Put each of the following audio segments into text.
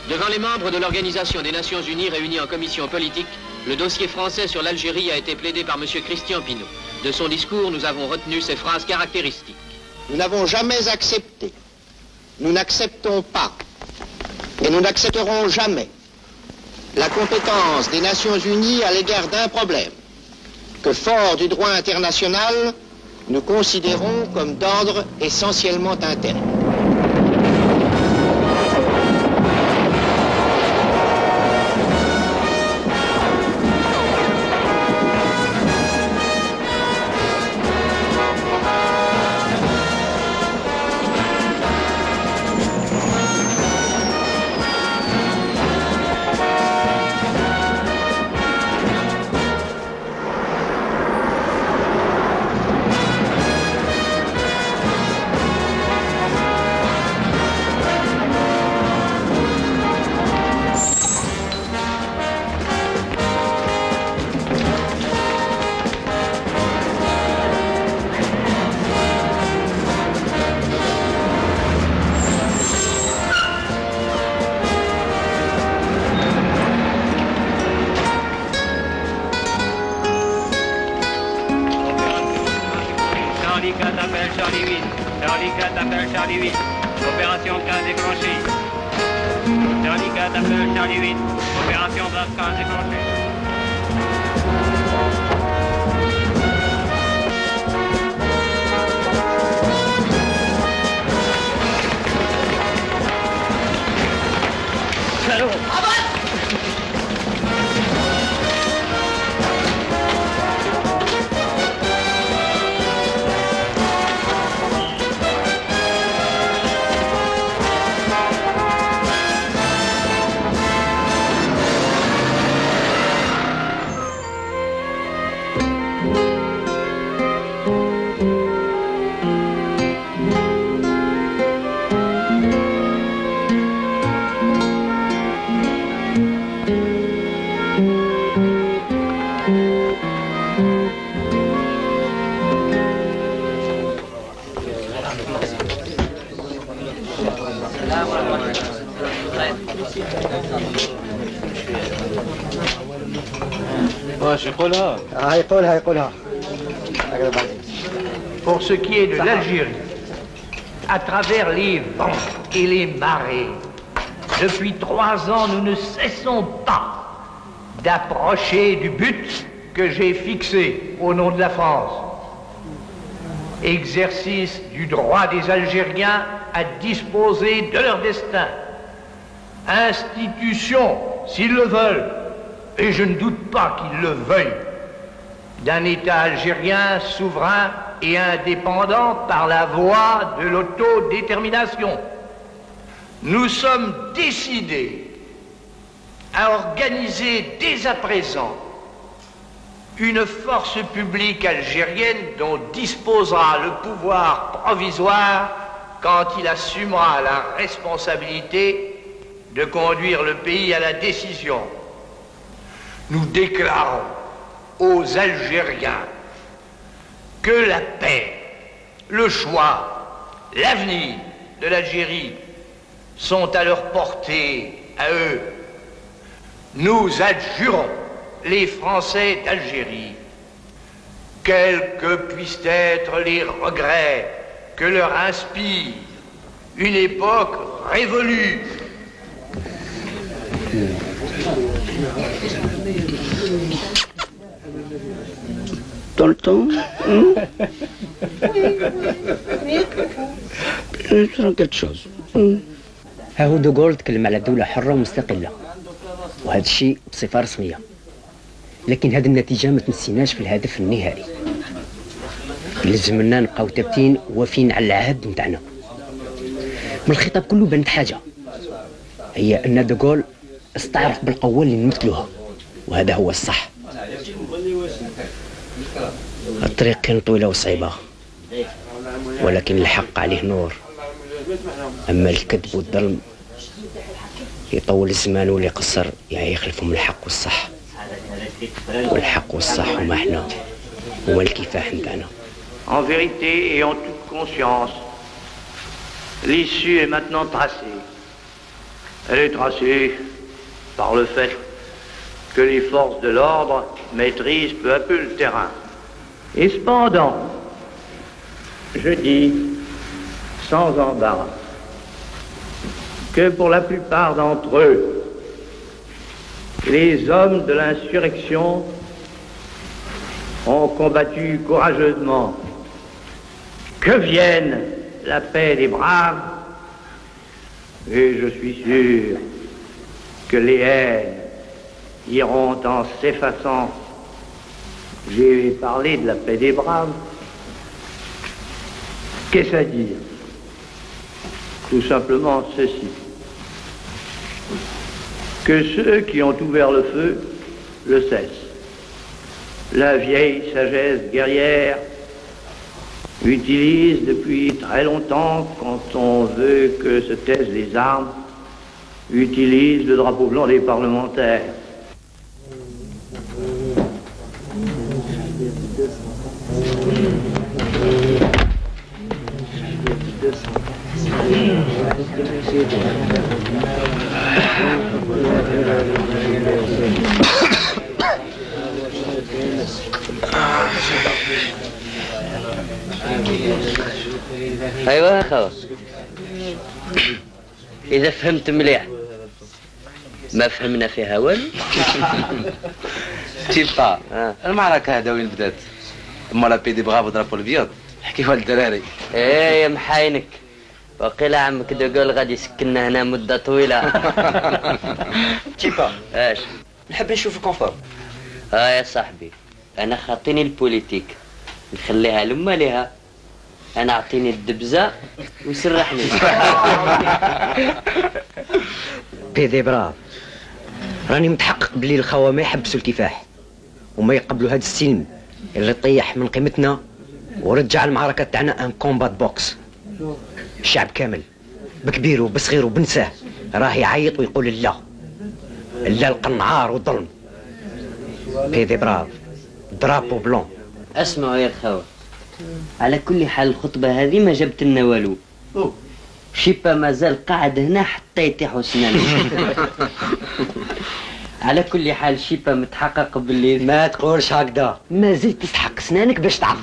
Devant les membres de l'Organisation des Nations Unies réunis en commission politique, le dossier français sur l'Algérie a été plaidé par M. Christian Pineau. De son discours, nous avons retenu ces phrases caractéristiques. Nous n'avons jamais accepté, nous n'acceptons pas, et nous n'accepterons jamais la compétence des Nations Unies à l'égard d'un problème que, fort du droit international, nous considérons comme d'ordre essentiellement interne. Pour ce qui est de l'Algérie, à travers les vents et les marées, depuis 3 ans, nous ne cessons pas d'approcher du but que j'ai fixé au nom de la France. Exercice du droit des Algériens à disposer de leur destin. Institution, s'ils le veulent, et je ne doute pas qu'ils le veuillent, d'un État algérien souverain et indépendant par la voie de l'autodétermination. Nous sommes décidés à organiser dès à présent une force publique algérienne dont disposera le pouvoir provisoire quand il assumera la responsabilité de conduire le pays à la décision. Nous déclarons aux Algériens que la paix, le choix, l'avenir de l'Algérie sont à leur portée, à eux. Nous adjurons les Français d'Algérie, quels que puissent être les regrets que leur inspire une époque révolue. Dans le temps نشرب quelque chose. ها هو دوغول تكلم على دولة حرة ومستقلة، وهذا الشيء بصفة رسمية، لكن هذه النتيجة ما تمسيناش في الهدف النهائي. لازمنا نبقاو ثابتين وافين على العهد نتاعنا. من الخطاب كله بانت حاجة، هي أن دوغول استعرف بالقوة اللي نمثلوها، وهذا هو الصح. الطريق كانت طويلة وصعيبة، ولكن الحق عليه نور، أما الكذب والظلم يطول الزمان واللي يقصر يخلفهم الحق والصح، والحق والصح هما احنا، هما الكفاح نتاعنا. En vérité et en toute conscience, l'issue est maintenant tracée. Elle est tracée par le fait que les forces de l'ordre maîtrisent peu à peu le terrain. Et cependant, je dis sans embarras que pour la plupart d'entre eux, les hommes de l'insurrection ont combattu courageusement. Que vienne la paix des braves, et je suis sûr que les haines iront en s'effaçant. J'ai parlé de la paix des braves. Qu'est-ce à dire? Tout simplement ceci. Que ceux qui ont ouvert le feu le cessent. La vieille sagesse guerrière utilise depuis très longtemps, quand on veut que se taisent les armes, utilise le drapeau blanc des parlementaires. ايوه يا خوا، اذا فهمت مليح ما فهمنا فيها والو. تيبا المعركة هذا وين بدات؟ اما لا بي دي بغاف ضربوا الابيض، حكيوها للدراري. ايه يا محاينك، وقيل عمك دقول غادي يسكننا هنا مدة طويلة. تيبا اش نحب نشوفك كونفورم. يا صاحبي، انا خاطيني البوليتيك نخليها لما لها، انا اعطيني الدبزة وسرحني. بيدي براف، راني متحقق بلي الخوة ما يحبسوا الكفاح وما يقبلوا هذا السلم اللي طيح من قيمتنا ورجع المعركة تاعنا ان كومبات بوكس. الشعب كامل بكبيره بصغيره بنساه راه يعيط ويقول لا، لا القنعار والظلم. بيدي براف، درابو بلون. اسمعوا يا الخوة، على كل حال الخطبة هذه ما جبت لنا والو. شيبا مازال قاعد هنا حتى يطيحوا سنانه. على كل حال شيبا متحقق باللي ما تقولش هكذا، ما زلت تسحق سنانك باش تعرف.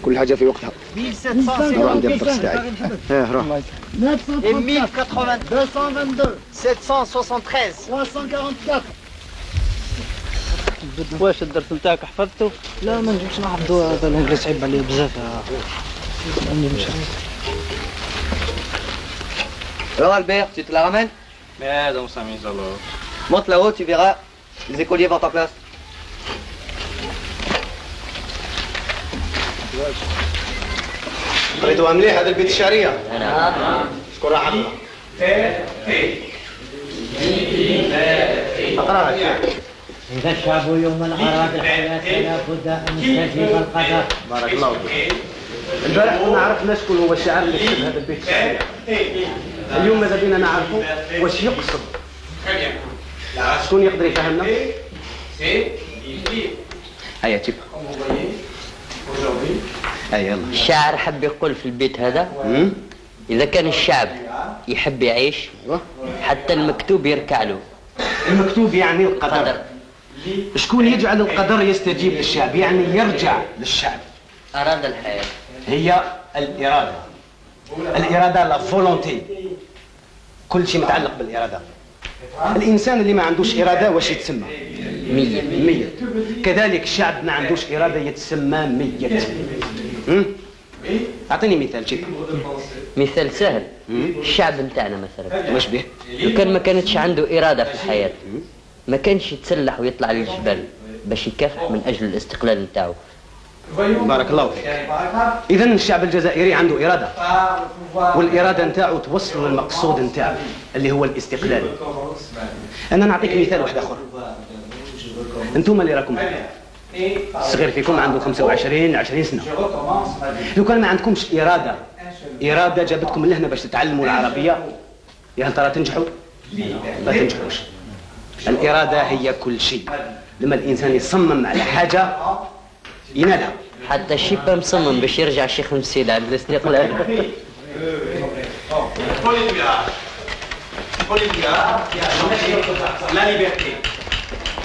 كل حاجة في وقتها. 1700 عندي الطقس تاعي. روح. 1080 222 773 344. واش الدرس نتاعك حفظته؟ لا ما نجمش نحفظو، هذا الانجليزي صعيب عليه بزاف. ما نجمش. Alors Albert, tu te la ramènes? Mais dans 5 minutes alors. Monte là-haut, tu verras. Les écoliers vont en place. قريتوها مليح هذا البيت الشعريه. شكون راح حضر؟ اقراها. إذا الشعب يوم الأراد الحياة لابد أن يستجيب القدر. بارك الله فيك. البارح كنا عرفنا شكون هو الشاعر اللي كتب هذا البيت الشعري. اليوم ماذا بينا نعرفوا واش يقصد. شكون يقدر يفهمنا؟ هيا تيب. هيا يلا. الشاعر حب يقول في البيت هذا إذا كان الشعب يحب يعيش حتى المكتوب يركع له. المكتوب يعني القدر. شكون يجعل القدر يستجيب للشعب يعني يرجع للشعب. أراد الحياة هي الإرادة. الإرادة لا فولونتي. كل شيء متعلق بالإرادة. الإنسان اللي ما عندوش إرادة واش يتسمى؟ ميت. كذلك الشعب ما عندوش إرادة يتسمى ميت. أعطيني مثال شيء. مثال سهل. الشعب نتاعنا مثلا واش به؟ لو كان ما كانتش عنده إرادة في الحياة ما كانش يتسلح ويطلع للجبال باش يكافح من أجل الاستقلال نتاعو. بارك الله فيك. إذا الشعب الجزائري عنده إرادة والإرادة نتاعو توصل للمقصود نتاعو اللي هو الاستقلال. أنا نعطيك مثال واحد آخر. أنتم اللي راكم الصغير فيكم عنده 25-20 سنة. لو كان ما عندكمش إرادة جابتكم لهنا باش تتعلموا العربية يا هل ترى تنجحوا؟ لا تنجحوش. الإرادة هي كل شيء. لما الإنسان يصمم على حاجة ينالها. حتى الشيبة مصمم باش يرجع الشيخ مسيد على الاستقلال.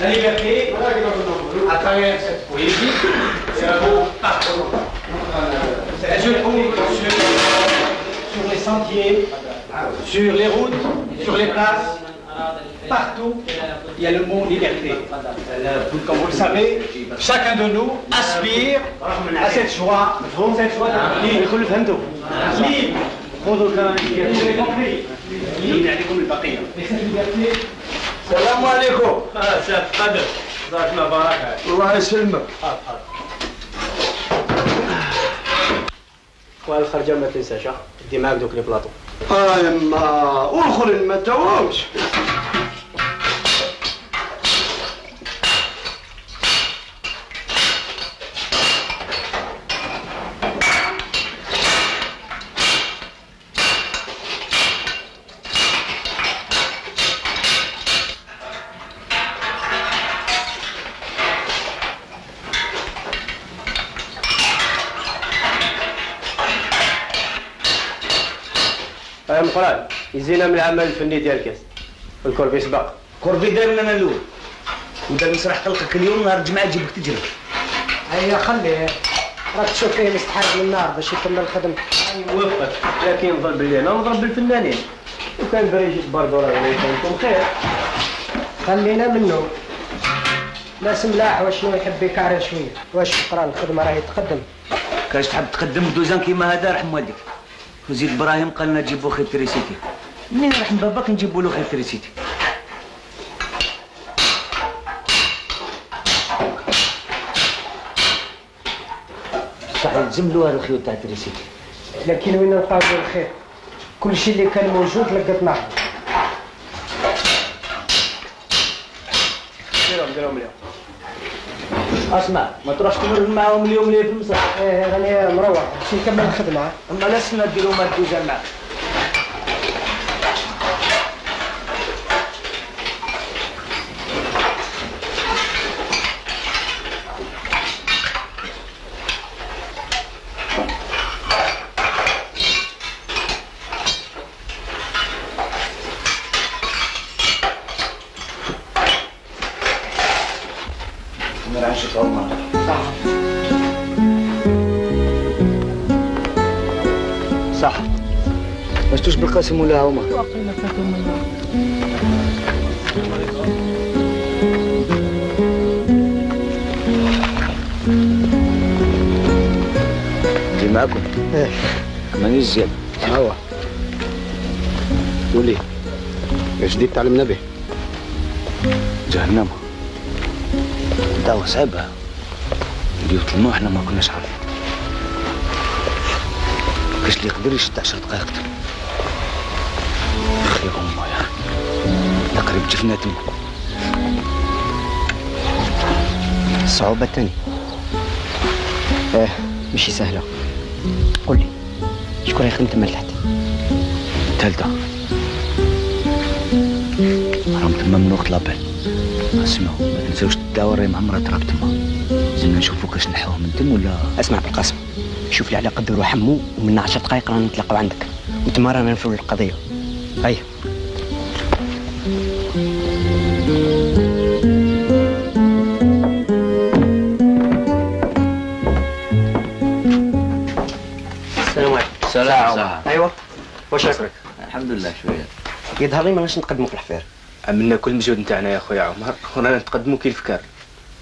La liberté, à travers cette poésie, c'est un beau parcours. Elle se trouve sur les sentiers, sur les routes, sur les places, partout, il y a le mot liberté. Comme vous le savez, chacun de nous aspire à cette joie libre. Libre. Vous avez compris. Et cette liberté, السلام عليكم. سي قدر جزاك الله بركه. الله يسلمك. والخرجه ما تنساش دي معاك دوك لي بلاطو. يما والاخرين ما تاوهمش. مقران يزينا من العمل الفني ديال الكاس. الكوربي سبق. كوربي دار لنا الاول. ودا مسرح قلقك اليوم نهار الجمعه تجيبك تجري. هيا خليه راك تشوف فيه مستحرق من النار باش يكمل خدمته. يوفقك لكن نظن باللي انا نضرب بالفنانين. وكان بغى يجي تبردوا راه يكون خير. خلينا منه. ناس ملاح وشنو يحب يكعرل شويه. واش قرا الخدمه راهي تقدم. كاش تحب تقدم دوزان كيما هذا رحم والديك. وزيد ابراهيم قال لنا جيبوا خير تريسيتي. منين رحم باباك نجيبوا له خير تريسيتي. صح يلزملوها الخيوط تاع تريسيتي. لكن وين نلقاو الخير؟ كل شيء اللي كان موجود لقطناه. ديرهم اليوم. اسمع ما تروحش تمر معاهم اليوم اللي في المسرح. راني مروح باش نكمل الخدمه. اما لا سنة ديروا ما دوزان معاك. صح. باش توش بالقاسم ولا هما؟ نجي معاكم؟ ايه مانيش زيادة. هو قولي ايش جديد تعلمنا به؟ جهنم. دعوة صعبة. بيوت الماء احنا ما كناش عارفين. كاش اللي يقدر يشد 10 دقائق تما. يا أمه يا أخي تقريبا شفنا تما. الصعوبة الثانية ماشي سهلة. قول لي شكون يخدم تما لتحت؟ الثالثة راهم تما من وقت لابال. اسمعوا ما تنساوش الدعوة راهي معمرة تراب تما. لازمنا نشوفوا كاش نلحوه من تم ولا. اسمع بالقاسم، شوف لي على قدر وحمو ومن 10 دقائق رانا نتلاقاو عندك وتما رانا نفروا القضية. هيا السلام عليكم. السلام. ايوا واش راك؟ الحمد لله شويه. يظهر لي ماناش نقدموا في الحفير. عملنا كل مجهود نتاعنا يا خويا عمر ورانا نتقدموا كيف كان.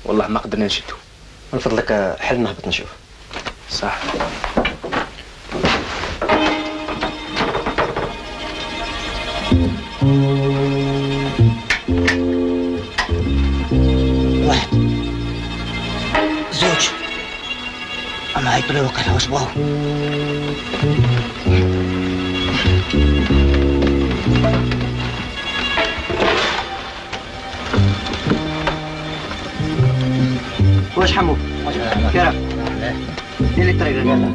والله ما قدرنا نشدوا. من فضلك حل نهبط نشوف. صح. واحد زوج أما هاي طلعوا كذا واش بغاو. واش حمو؟ كيف؟ دير لي الطريق قال.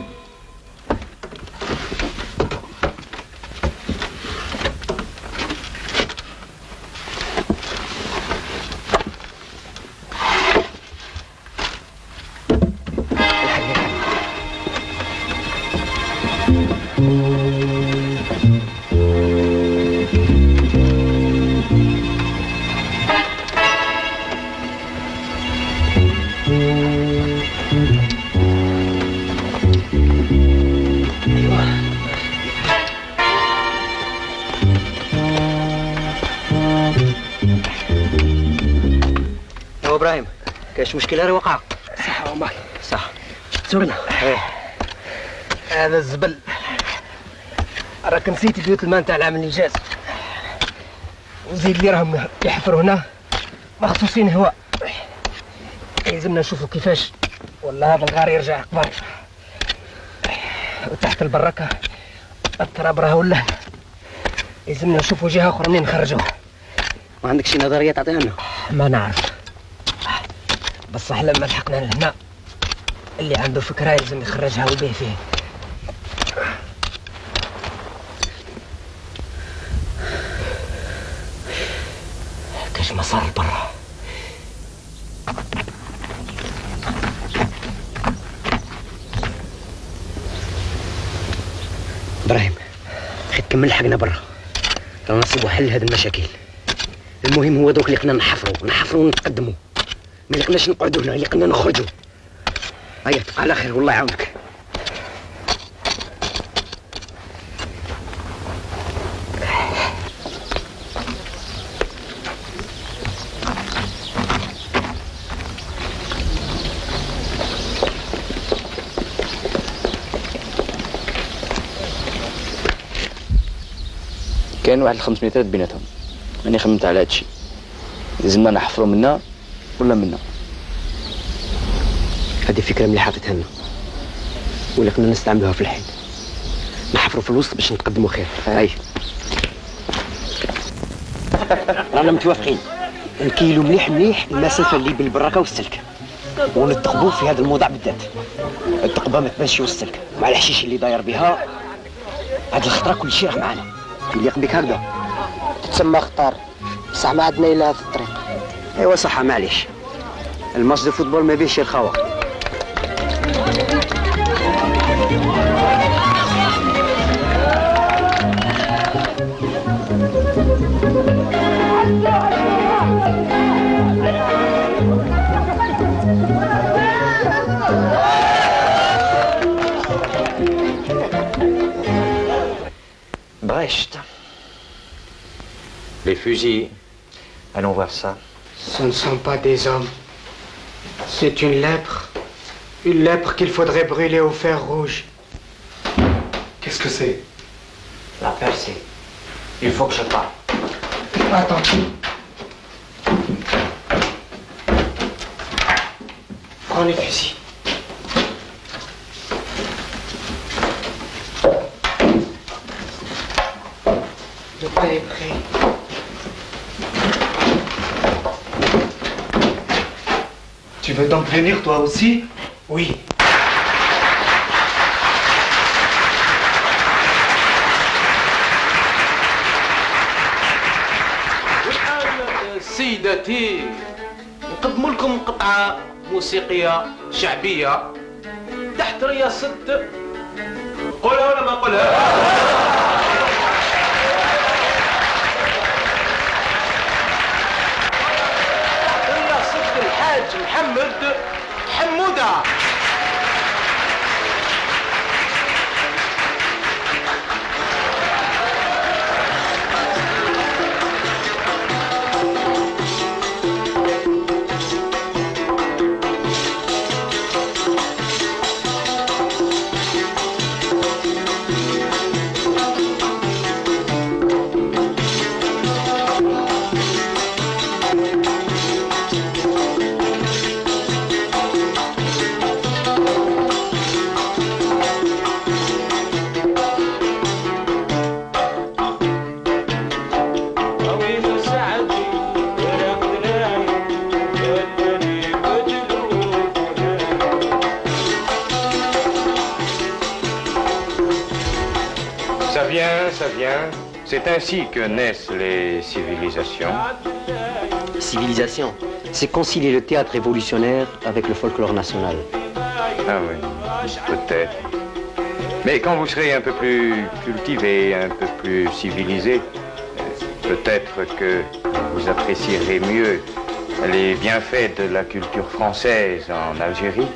ابراهيم كاش مشكله راه وقع. صح عمر صح. زورنا. هذا الزبل راك نسيتي بيوت الماء نتاع العام اللي جاز، وزيد لي راهم يحفروا هنا مخصوصين هواء. يلزمنا نشوفوا كيفاش ولا هذا الغار يرجع قبل. وتحت البركه التراب راه ولا يلزمنا نشوفوا جهه اخرى منين نخرجوه. ما عندك شي نظريه تعطيها لنا؟ ما نعرف، بصح لما لحقنا لهنا اللي عنده فكره يلزم يخرجها ويبيه فيه. كاش ما صار برا. ابراهيم خي تكمل حقنا برا، رانا نصيبوا حل هذه المشاكل. المهم هو دوك اللي قلنا نحفروا ونتقدموا، ما لقناش نقعدوا هنا، اللي قلنا نخرجوا. هيا تبقى على خير والله يعاونك. كاين واحد 500 متر بيناتهم، ماني خممت على هادشي. لازمنا نحفروا منا ولا منا. هذه فكره مليحه عطيتها لنا، ولا كنا نستعملوها في الحين. نحفروا في الوسط باش نتقدموا خير. هاي رانا متوافقين نكيلوا مليح مليح المسافه اللي بين البراكه والسلك، ونثقبوا في هذا الموضع بالذات. الثقبه ما تبانش والسلك مع الحشيش اللي داير بها. هاد الخطره كل شيء راه معنا، يليق بك هكذا. تسمى خطار، بصح ما عندنا الا هذا الطريق. ايوا صح معليش، الماتش دو فوتبول ما فيهش الخوا. Brest. Les fusils. Allons voir ça. Ce ne sont pas des hommes. C'est une lèpre. Une lèpre qu'il faudrait brûler au fer rouge. Qu'est-ce que c'est? La percée. Il faut que je parle. Attends. Prends les fusils. Le pain est prêt. Tu veux donc venir toi aussi? Oui. سيداتي نقدم لكم قطعة موسيقية شعبية تحت رياسة قولها ولا ما قولها؟ تحت رياسة الحاج محمد حمودة. Ça vient. C'est ainsi que naissent les civilisations. Civilisation, c'est concilier le théâtre révolutionnaire avec le folklore national. Ah oui, peut-être. Mais quand vous serez un peu plus cultivé, un peu plus civilisé, peut-être que vous apprécierez mieux les bienfaits de la culture française en Algérie.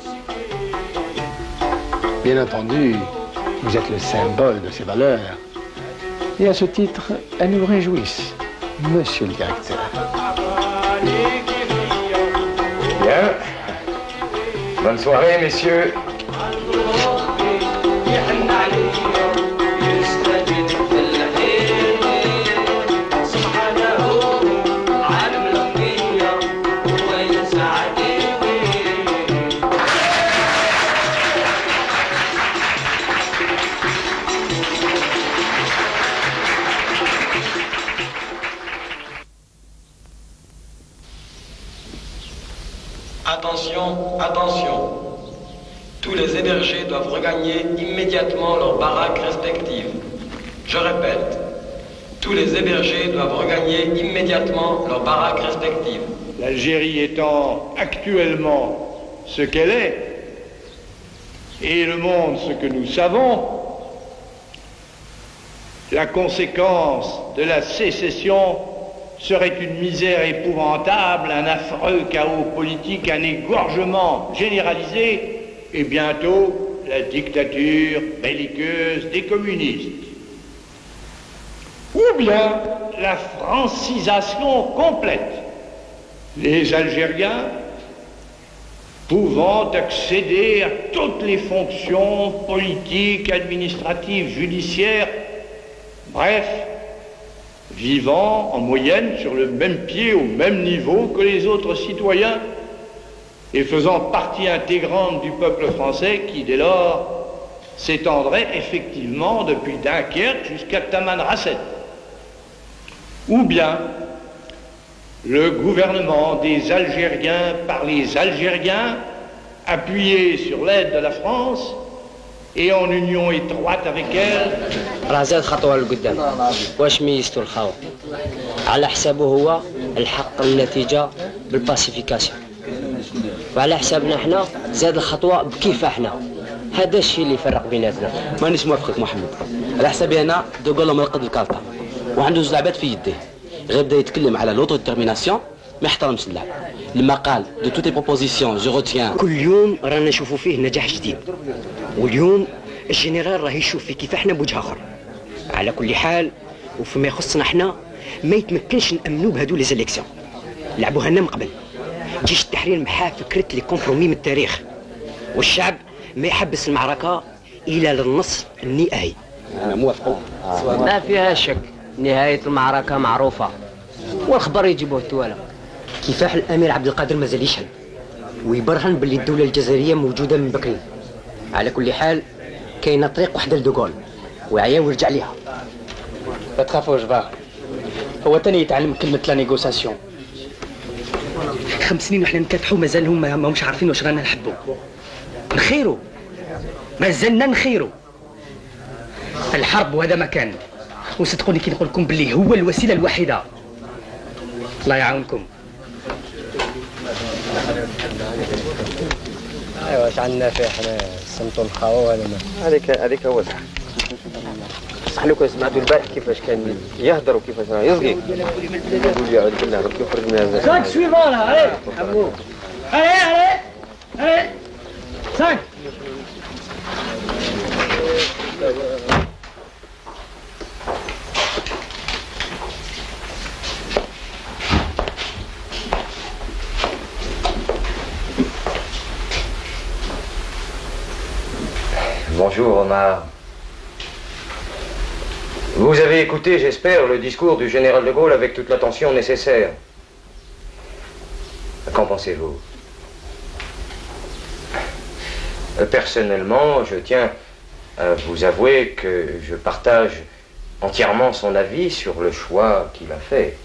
Bien entendu, vous êtes le symbole de ces valeurs. Et à ce titre, elles nous réjouissent, monsieur le directeur. Bien. Bonne soirée, messieurs. Attention, attention. Tous les hébergés doivent regagner immédiatement leurs baraques respectives. Je répète, tous les hébergés doivent regagner immédiatement leurs baraques respectives. L'Algérie étant actuellement ce qu'elle est, et le monde ce que nous savons, la conséquence de la sécession serait une misère épouvantable, un affreux chaos politique, un égorgement généralisé et bientôt la dictature belliqueuse des communistes. Ou bien la francisation complète. Les Algériens pouvant accéder à toutes les fonctions politiques, administratives, judiciaires, bref, vivant en moyenne sur le même pied, au même niveau que les autres citoyens, et faisant partie intégrante du peuple français qui, dès lors, s'étendrait effectivement depuis Dunkerque jusqu'à Tamanrasset. Ou bien le gouvernement des Algériens par les Algériens, appuyé sur l'aide de la France, et en union étroite avec elle. راه زاد خطوه لقدام. واش ميزتو الخاوه على حسابه هو الحق النتيجه بالباسيفيكاسيون، وعلى حسابنا حنا زاد الخطوه بكيفاحنا. هذا الشيء اللي فرق بيناتنا. مانيش موافقك محمد. على حسابي انا دوغولا مرقد الكارطه وعنده زوج لعبات في يديه، غير بدا يتكلم على لوتو ديتيرميناسيون ما يحترمش اللعب. لما قال دو توتي بروبوزيسيون جو روتيان. كل يوم رانا نشوفوا فيه نجاح جديد، واليوم الجنرال راه يشوف في كيفاحنا بوجه اخر. على كل حال وفيما يخصنا حنا ما يتمكنش نامنوا بهذو لي زيليكسيون، لعبوها لنا من قبل. جيش التحرير محا فكره لي كومبرومي من التاريخ، والشعب ما يحبس المعركه الى للنصر النهائي. انا موافق. ما فيها شك، نهايه المعركه معروفه والخبر يجيبوه التوالى. كفاح الامير عبد القادر مازال يشهد، ويبرهن باللي الدولة الجزائرية موجودة من بكري. على كل حال كاينة طريق وحدة لدوغول وعيا ويرجع ليها. لا تخافوش بقى، هو تاني يتعلم كلمة لا نيغوساسيون. 5 سنين وحنا نكافحوا مازالهم ما همش عارفين واش رانا نحبوا. نخيروا مازلنا نخيروا. الحرب وهذا ما كان، وصدقوني كي نقول لكم باللي هو الوسيلة الوحيدة. الله يعاونكم. ايوا واش عندنا فيه حنا صمتوا الخاوه ولا ما هذيك هو صح. صح لكم سمعتوا البارح كيفاش كان يهدر وكيفاش راه يصغي. يقول يعود بالله ربي يخرج من هذا. 5 suivants là, allez. Allez, allez. 5. Bonjour Omar. Vous avez écouté, j'espère, le discours du général de Gaulle avec toute l'attention nécessaire. Qu'en pensez-vous? Personnellement, je tiens à vous avouer que je partage entièrement son avis sur le choix qu'il a fait.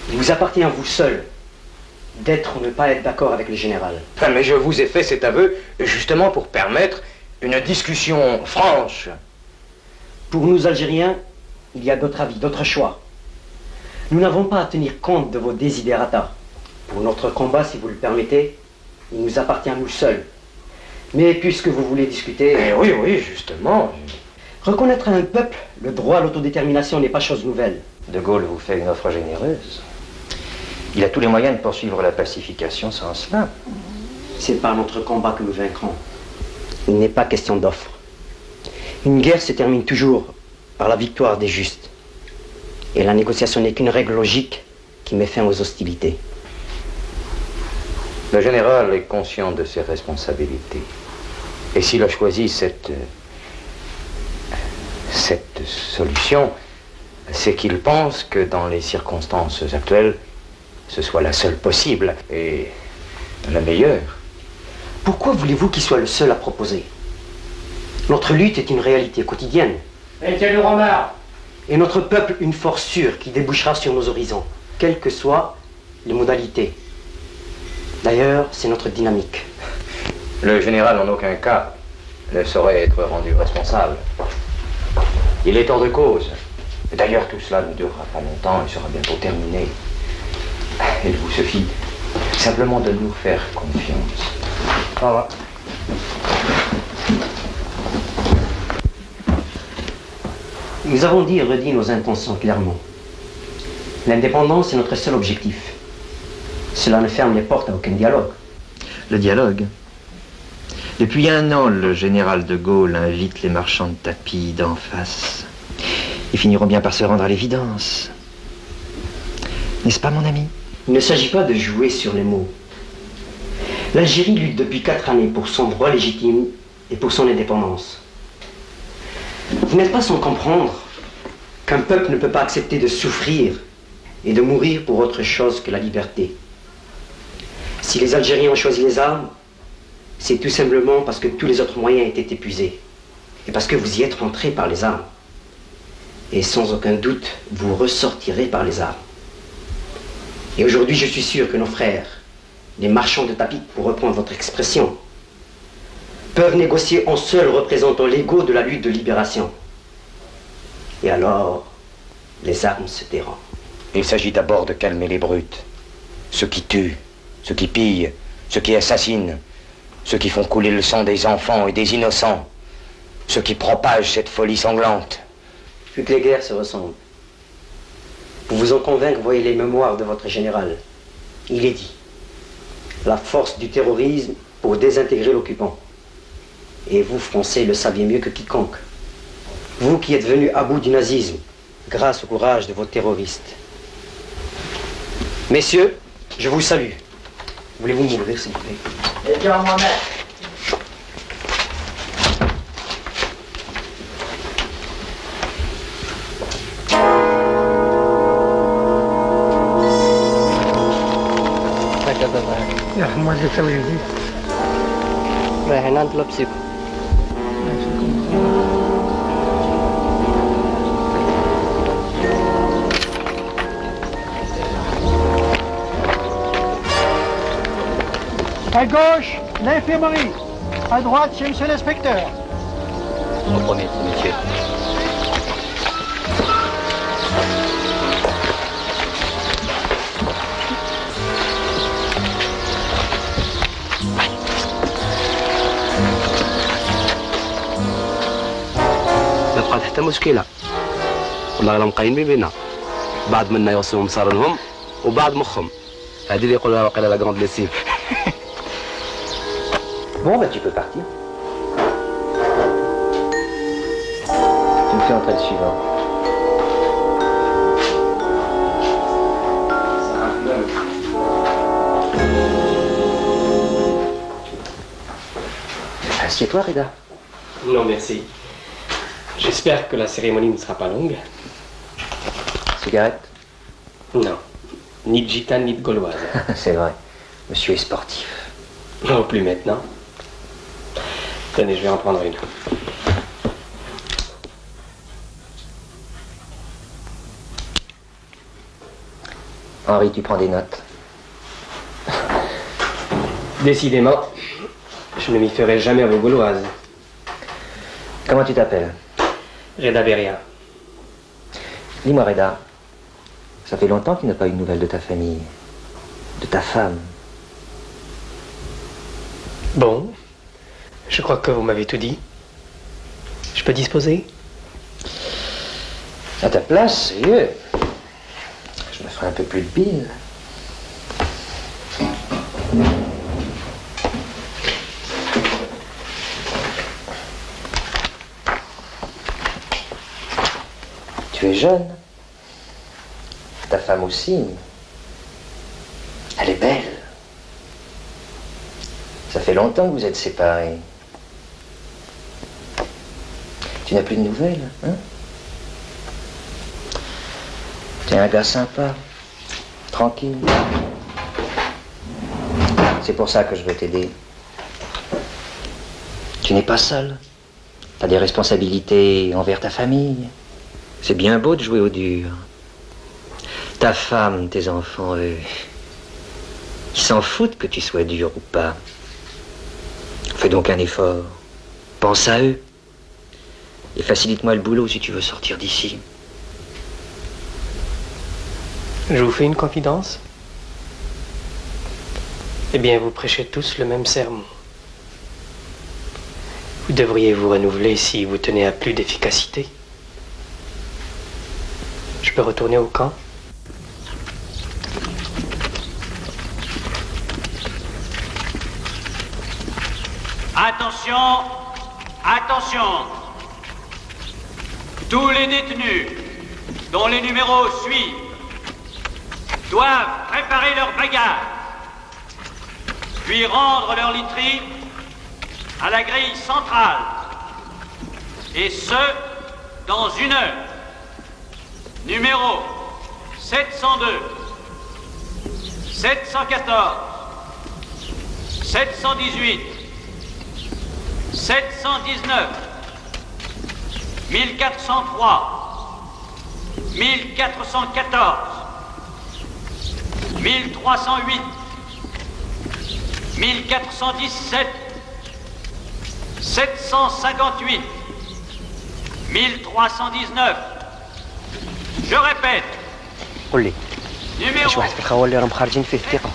Il vous appartient à vous seul d'être ou ne pas être d'accord avec le général. Enfin, mais je vous ai fait cet aveu justement pour permettre une discussion franche. Pour nous Algériens, il y a d'autres avis, d'autres choix. Nous n'avons pas à tenir compte de vos desiderata. Pour notre combat, si vous le permettez, il nous appartient à nous seuls. Mais puisque vous voulez discuter... Oui, oui, justement. Reconnaître à un peuple le droit à l'autodétermination n'est pas chose nouvelle. De Gaulle vous fait une offre généreuse. Il a tous les moyens de poursuivre la pacification sans cela. C'est par notre combat que nous vaincrons. Il n'est pas question d'offre. Une guerre se termine toujours par la victoire des justes. Et la négociation n'est qu'une règle logique qui met fin aux hostilités. Le général est conscient de ses responsabilités. Et s'il a choisi cette solution, c'est qu'il pense que dans les circonstances actuelles, ce soit la seule possible et la meilleure. Pourquoi voulez-vous qu'il soit le seul à proposer? Notre lutte est une réalité quotidienne. Et notre peuple une force sûre qui débouchera sur nos horizons, quelles que soient les modalités. D'ailleurs, c'est notre dynamique. Le général, en aucun cas, ne saurait être rendu responsable. Il est hors de cause. D'ailleurs, tout cela ne durera pas longtemps et sera bientôt terminé. Il vous suffit simplement de nous faire confiance. Au revoir. Nous avons dit et redit nos intentions clairement. L'indépendance est notre seul objectif. Cela ne ferme les portes à aucun dialogue. Le dialogue? Depuis 1 an, le général de Gaulle invite les marchands de tapis d'en face. Ils finiront bien par se rendre à l'évidence. N'est-ce pas, mon ami? Il ne s'agit pas de jouer sur les mots. L'Algérie lutte depuis 4 années pour son droit légitime et pour son indépendance. Vous n'êtes pas sans comprendre qu'un peuple ne peut pas accepter de souffrir et de mourir pour autre chose que la liberté. Si les Algériens ont choisi les armes, c'est tout simplement parce que tous les autres moyens étaient épuisés. Et parce que vous y êtes rentrés par les armes. Et sans aucun doute, vous ressortirez par les armes. Et aujourd'hui, je suis sûr que nos frères, les marchands de tapis, pour reprendre votre expression, peuvent négocier en seuls représentants légaux de la lutte de libération. Et alors, les armes se tairont. Il s'agit d'abord de calmer les brutes. Ceux qui tuent, ceux qui pillent, ceux qui assassinent, ceux qui font couler le sang des enfants et des innocents, ceux qui propagent cette folie sanglante. Toutes les guerres se ressemblent. Pour vous en convaincre, voyez les mémoires de votre général. Il est dit, la force du terrorisme pour désintégrer l'occupant. Et vous, Français, le saviez mieux que quiconque. Vous qui êtes venus à bout du nazisme, grâce au courage de vos terroristes. Messieurs, je vous salue. Voulez-vous m'ouvrir, s'il vous plaît? Et bien, moi-même. دابا يرحم والديك تا وين جيت؟ رايحين عند لابسيكو. À gauche, l'infirmerie. À droite, chez monsieur l'inspecteur. Au premier, monsieur. ما بقات حتى مشكله والله الا مقايمين بينا بعض منا يوصلهم صارنهم وبعض مخهم هذه اللي يقولها واقيلا لا غروند ليسيف. Bon, bah tu peux partir. Tu me fais entrer le suivant. Assieds-toi, Reda. Non, merci. J'espère que la cérémonie ne sera pas longue. Cigarette? Non. Ni de gitane, ni de gauloise. C'est vrai. Monsieur est sportif. Non, plus maintenant. Tenez, je vais en prendre une. Henri, tu prends des notes. Décidément, je ne m'y ferai jamais à vos gauloises. Comment tu t'appelles? Reda Beria. Dis-moi, Reda, ça fait longtemps que tu n'as pas eu de nouvelles de ta famille, de ta femme. Bon, je crois que vous m'avez tout dit. Je peux disposer? À ta place, sérieux. Je me ferai un peu plus de bile. Tu es jeune. Ta femme aussi. Elle est belle. Ça fait longtemps que vous êtes séparés. Tu n'as plus de nouvelles, hein? T'es un gars sympa, tranquille. C'est pour ça que je veux t'aider. Tu n'es pas seul. T'as des responsabilités envers ta famille. C'est bien beau de jouer au dur. Ta femme, tes enfants, eux, ils s'en foutent que tu sois dur ou pas. Fais donc un effort. Pense à eux. Et facilite-moi le boulot si tu veux sortir d'ici. Je vous fais une confidence. Eh bien, vous prêchez tous le même sermon. Vous devriez vous renouveler si vous tenez à plus d'efficacité. Je peux retourner au camp? Attention, attention. Tous les détenus dont les numéros suivent doivent préparer leur bagages, puis rendre leur literie à la grille centrale, et ce, dans 1 heure. Numéro 702, 714, 718, 719, 1403, 1414, 1308, 1417, 758, 1319. Je répète. قول لي ايش واحد في الخوال اللي راهم خارجين فيه الثقه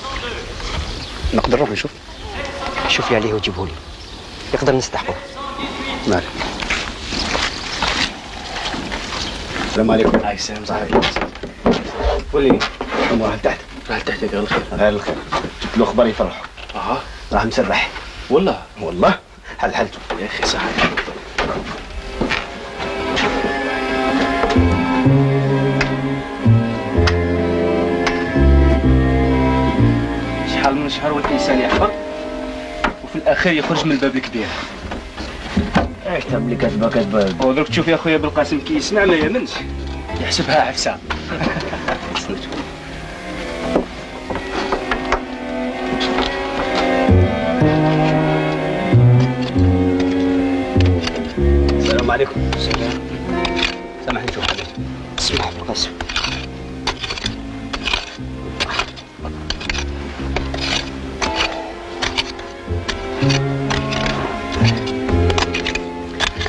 نقدر نروح نشوف شوفي عليه وجيبه لي يقدر نستحقه. مالك. السلام عليكم. عليكم السلام صاحبي. قول لي راح لتحت. راح لتحت يا الخير. على الخير. جبت له خبر يفرحوا. اها راح مسرح. والله والله حلته يا اخي صحيح. شحال من شهر والانسان يحفر وفي الاخير يخرج من الباب الكبير. ايش تبلي كذبه كذبه. ودروك تشوف يا خويا بالقاسم كي يسمع ما يامنش يحسبها عفسه. عليكم. السلام. سامح نشوف حاجة. اسمح بالقسم.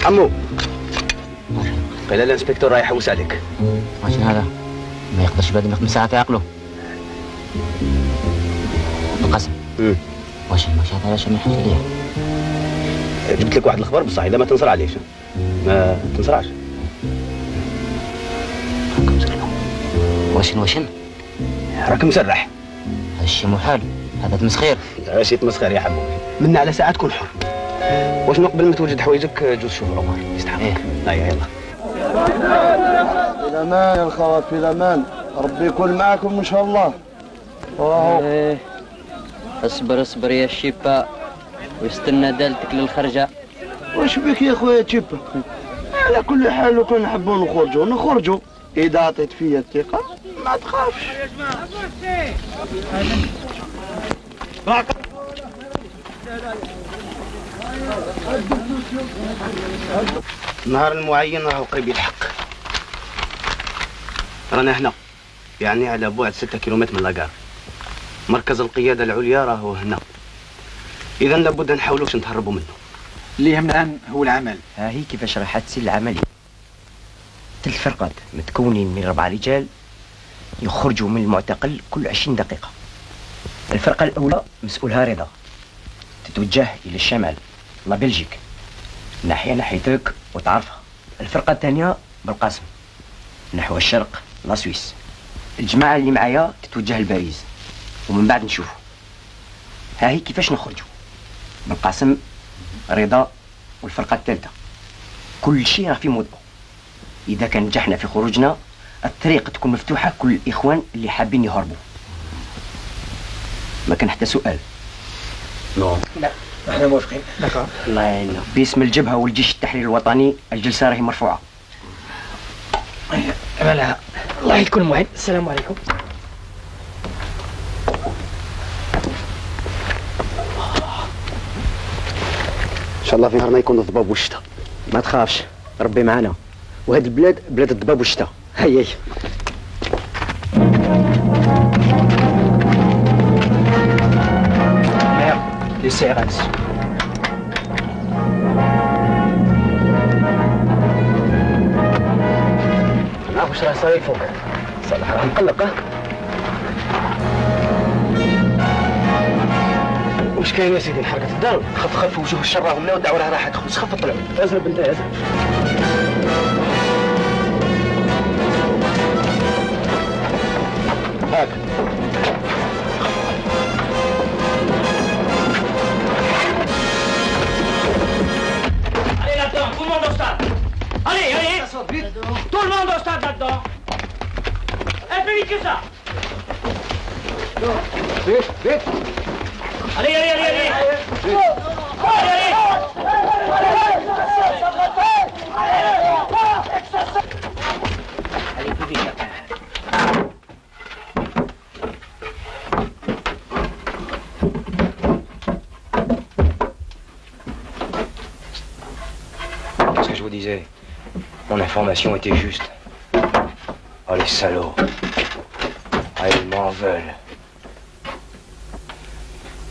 عمو قيل الانسبكتور رايح يحوس عليك. ماشي هذا ما يقدرش بعد ما 5 ساعات يعقله. القسم واش هذا علاش ما يحوس عليه؟ جبت لك واحد الخبر بصح اذا ما تنصر عليش ما تنصرعش. واشن راك مسرح. هادشي محال، هذا تمسخير. ماشي تمسخير يا حمو، منا على ساعة تكون حر. واش قبل ما توجد حوايجك جوز شوف عمر يستحقك. هيا يلا. في الامان يا الخوات، في الامان، ربي يكون معكم ان شاء الله. ايه اصبر يا شيبا واستنى دالتك للخرجة. واش بك يا خويا تشيبا؟ على كل حال لو كان نحبوا نخرجوا اذا عطيت فيا الثقة ما تخافش. النهار المعين راهو قريب يلحق. رانا هنا يعني على بعد 6 كيلومتر من لاكار. مركز القيادة العليا راهو هنا. إذا لابد نحاولوش نتهربوا منه. اللي يهمنا الآن هو العمل. ها هي كيفاش راح تسير العملية. 3 فرقات متكونين من 4 رجال يخرجوا من المعتقل كل 20 دقيقة. الفرقة الأولى مسؤولها رضا، تتوجه إلى الشمال لا بلجيك، ناحيتك وتعرفها. الفرقة الثانية بالقاسم نحو الشرق لا سويس. الجماعة اللي معايا تتوجه لباريس ومن بعد نشوفوا. ها هي كيفاش نخرجوا. بالقاسم رضا والفرقة الثالثة كل شيء راه في موضوع. إذا كان نجحنا في خروجنا الطريق تكون مفتوحة كل الإخوان اللي حابين يهربوا. ما كان حتى سؤال. نو لا احنا موافقين. دكا الله يعيننا. باسم الجبهة والجيش التحرير الوطني الجلسة راهي مرفوعة. أمالها الله يكون معين. السلام عليكم. إن شاء الله في نهارنا يكون الضباب والشتاء. ما تخافش ربي معنا، وهاد البلاد بلاد الضباب والشتاء. هيا لسه غادي. نعرف واش راه صاير فوق. صالح راه مقلق. واش كاين يا سيدي؟ نحرقت الدار. خف وجوه الشر راهم منا والدعوه راح تخلص. خف طلعوا. ازرب انت ازرب. هاك Allez là-dedans, tout le monde au stade. Allez, tout le monde au stade là-dedans. Un peu vite que ça. Vite. Allez. Allez. Allez plus vite. Ce que je vous disais, mon information était juste. Oh les salauds. Ah, ils m'en veulent.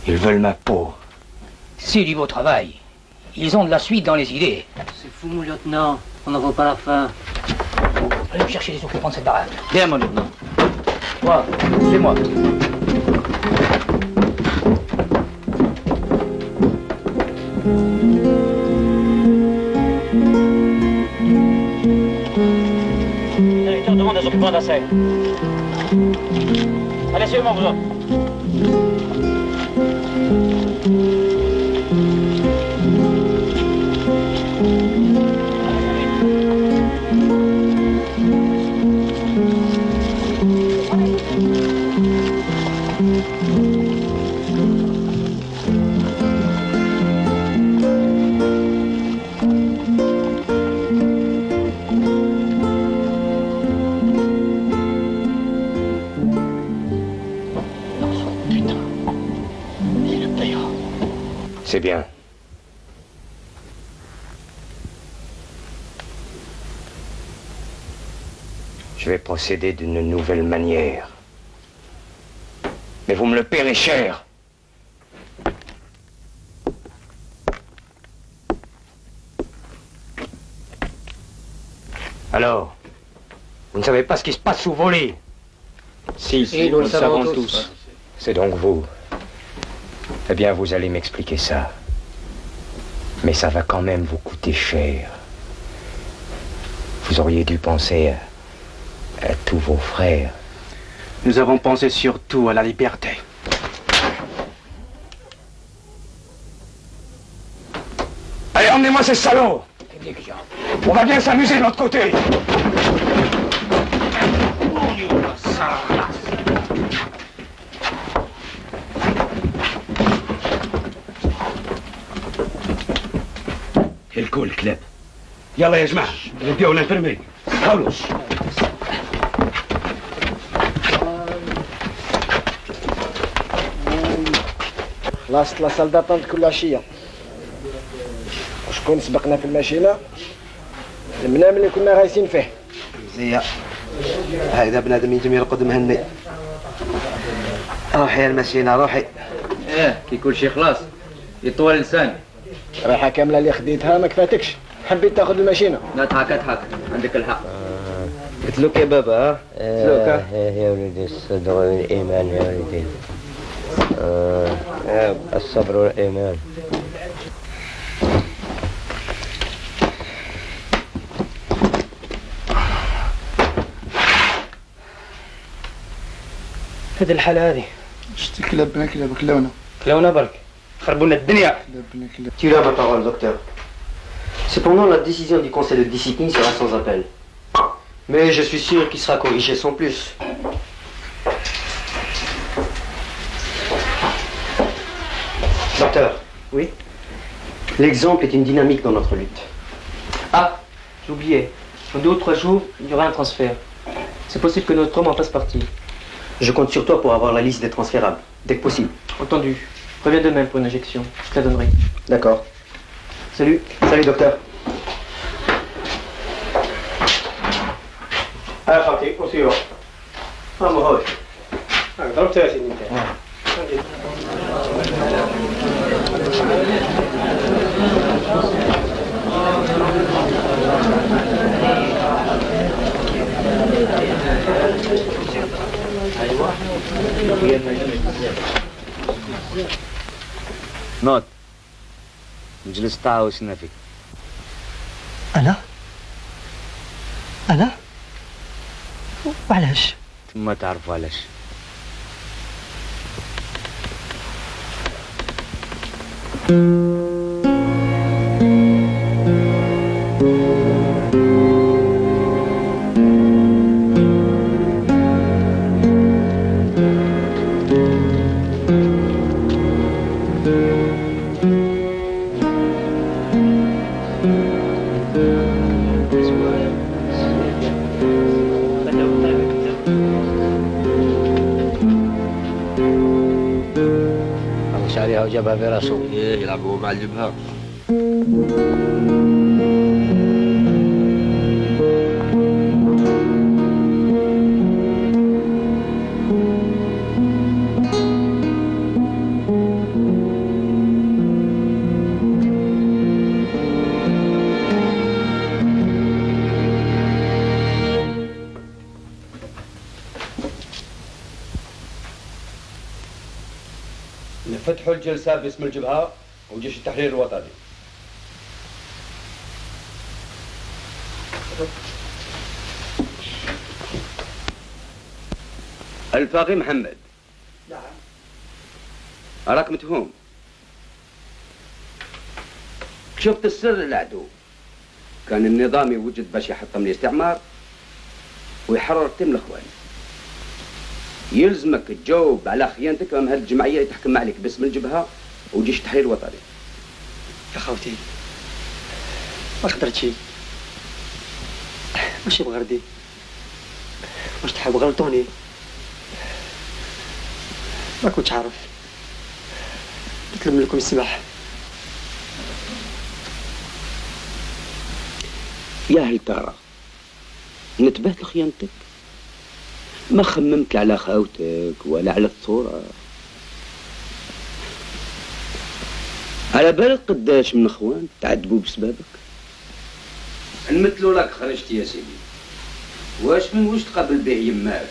Ils veulent ma peau. C'est du beau travail. Ils ont de la suite dans les idées. C'est fou, mon lieutenant. On n'en voit pas la fin. Allez me chercher les occupants de cette baraque. Viens, mon lieutenant. Moi, c'est moi. Directeur demande aux occupants d'assaut. Allez, suivez-moi, vous autres. C'est bien. vais procéder d'une nouvelle manière. Mais vous me le paierez cher. Alors, vous ne savez pas ce qui se passe sous vos lits? Si, nous le savons tous. C'est donc vous. Eh bien, vous allez m'expliquer ça. Mais ça va quand même vous coûter cher. Vous auriez dû penser à tous vos frères. Nous avons pensé surtout à la liberté. Allez, emmenez-moi ces salauds! On va bien s'amuser de l'autre côté! الكل الكلاب. يلا يا جماعة نديو للانفيرمي. حاولوا. خلصت لاصال داتونت كل عشية. وشكون سبقنا في الماشينة؟ المنام اللي كنا غايسين فيه. زيا. هكذا بنادم ينجم يرقد مهني. روحي يا الماشينة روحي. كي كل شي خلاص يطول لساني. رايحة كاملة اللي خديتها ما كفاتكش. حبيت تاخذ الماشينة. لا تضحك عندك الحق. قلت لك يا بابا سلوك يا ولدي الصدق والإيمان يا ولدي. الصبر والإيمان. هذه الحالة هذه شتي كلابنا كلونا كلونا برك خربوا لنا الدنيا. Tu as ma parole, docteur. Cependant, la décision du conseil de discipline sera sans appel. Mais je suis sûr qu'il sera corrigé sans plus. Docteur. Oui. L'exemple est une dynamique dans notre lutte. Ah, j'ai oublié. Dans 2 ou 3 jours, il y aura un transfert. C'est possible que notre homme en fasse partie. Je compte sur toi pour avoir la liste des transférables, dès que possible. Entendu. Reviens demain pour une injection. Je te la donnerai. D'accord. Salut. Salut, docteur. ها خالتي وسيروا. ها ما هوش. ضربتها يا سيدي انت. نوض نجلس تعاوشنا فيك. أنا؟ وعلاش؟ ما تعرف علاش. عليها وجابها في راسه. يلعبوا مع الجبهة. نفتحوا الجلسة باسم الجبهة وجيش التحرير الوطني. الفاقي محمد. نعم. راك متهوم. شفت السر للعدو. كان النظام يوجد باش يحطم الاستعمار ويحرر تم الاخوان. يلزمك تجاوب على خيانتك امام هذه الجمعيه اللي تحكم عليك باسم الجبهه وجيش التحرير الوطني. يا خوتي ما قدرتش، ماشي بغردي، واش تحبوا غلطوني، ما كنتش عارف، نطلب لكم السماح. يا هل ترى نتبهت لخيانتك ما خممت لا على خاوتك ولا على الثورة. على بالك قداش من اخوان تعذبوا بسببك؟ نمثلوا لك خرجت يا سيدي، واش تقابل به يماك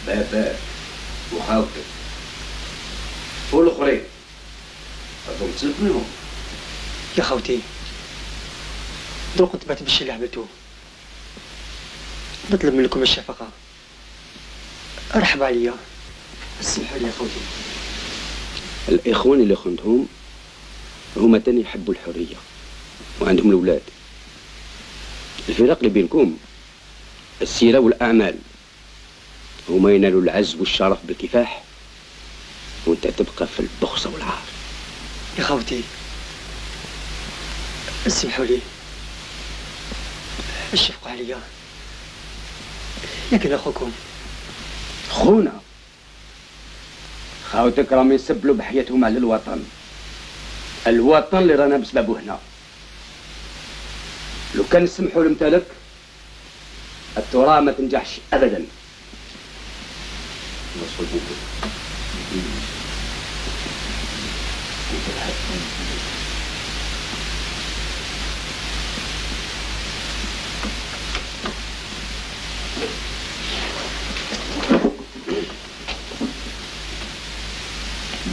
باباك وخاوتك والاخرين اظن تسلك منهم. يا خوتي دروك كنت بعت بالشي اللي عملتوه، نطلب منكم الشفقة، ارحبوا عليا، سمحوا لي يا خوتي. الاخوان اللي خنتهم هما تاني يحبوا الحرية وعندهم الأولاد. الفرق اللي بينكم السيرة والأعمال، هما ينالوا العز والشرف بالكفاح وانت تبقى في البخصة والعار. يا خوتي اسمحوا لي، اشفقوا عليا، لكن اخوكم خونا خاوتك راهم يسبلوا بحياتهم على الوطن، الوطن اللي رانا بسببه هنا. لو كان نسمحوا لمثالك التراب ما تنجحش ابدا.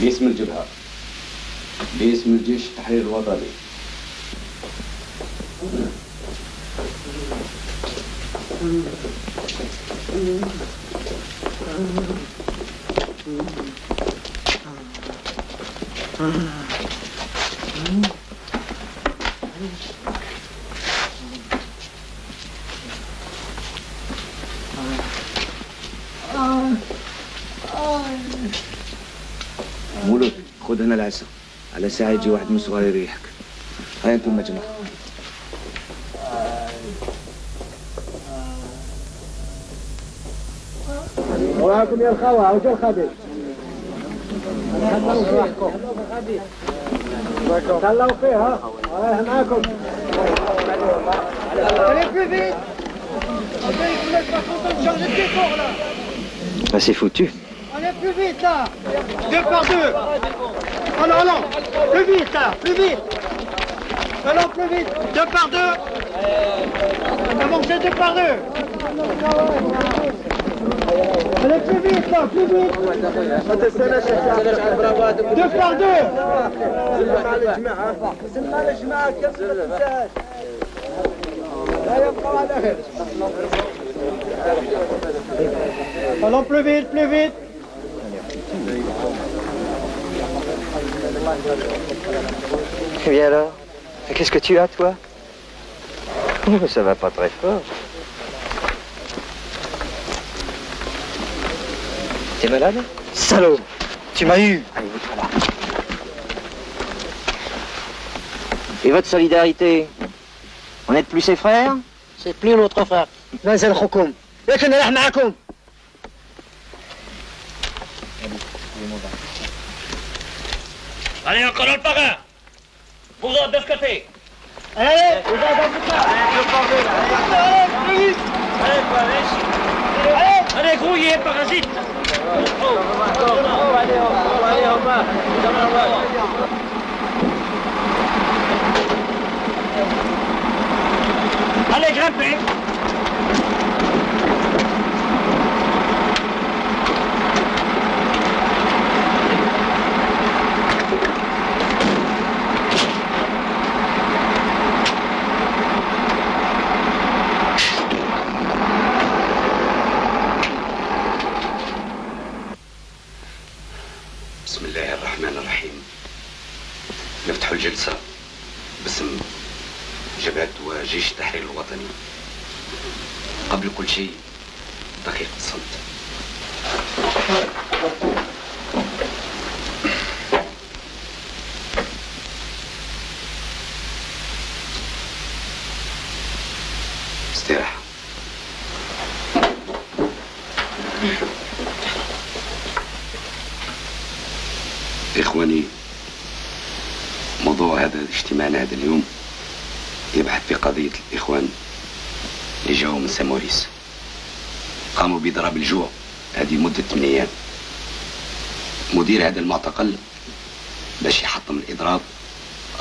باسم الجبهة، باسم الجيش التحرير الوطني، مولود خذ هنا العسل، على ساعة يجي واحد من الصغار يريحك. هاي انتم مجمع. وراكم يا الخوة وجو الخبيث. خلوا فيها رايح معاكم. Ah, c'est foutu. Allez plus vite là. 2 par 2. Allons, plus vite là, plus vite. Allons plus vite. 2 par 2. Avancez 2 par 2. Allez plus vite là, plus vite. 2 par 2. Allons plus vite, plus vite. Eh bien alors, qu'est-ce que tu as, toi? Oh, ça va pas très fort. T'es malade? Salaud, tu m'as eu. Allez, vous là. Et votre solidarité? On n'êtes plus ses frères? C'est plus notre frère. مازال خوكم، لكن راح معاكم. Allez, encore le parrain. Vous autres de ce côté. Allez, vous êtes dans tout ça. Allez, plus vite. Allez, grouillez, parasite. Allez, grimpez. بسم الله الرحمن الرحيم. نفتح الجلسة باسم جبهة وجيش التحرير الوطني. قبل كل شيء دقيقة صمت. استراحة. إخواني، موضوع هذا اجتماعنا هذا اليوم يبحث في قضية الإخوان اللي جاوا من سان موريس، قاموا بإضراب الجوع هذه مدة 8 أيام. مدير هذا المعتقل باش يحطم الإضراب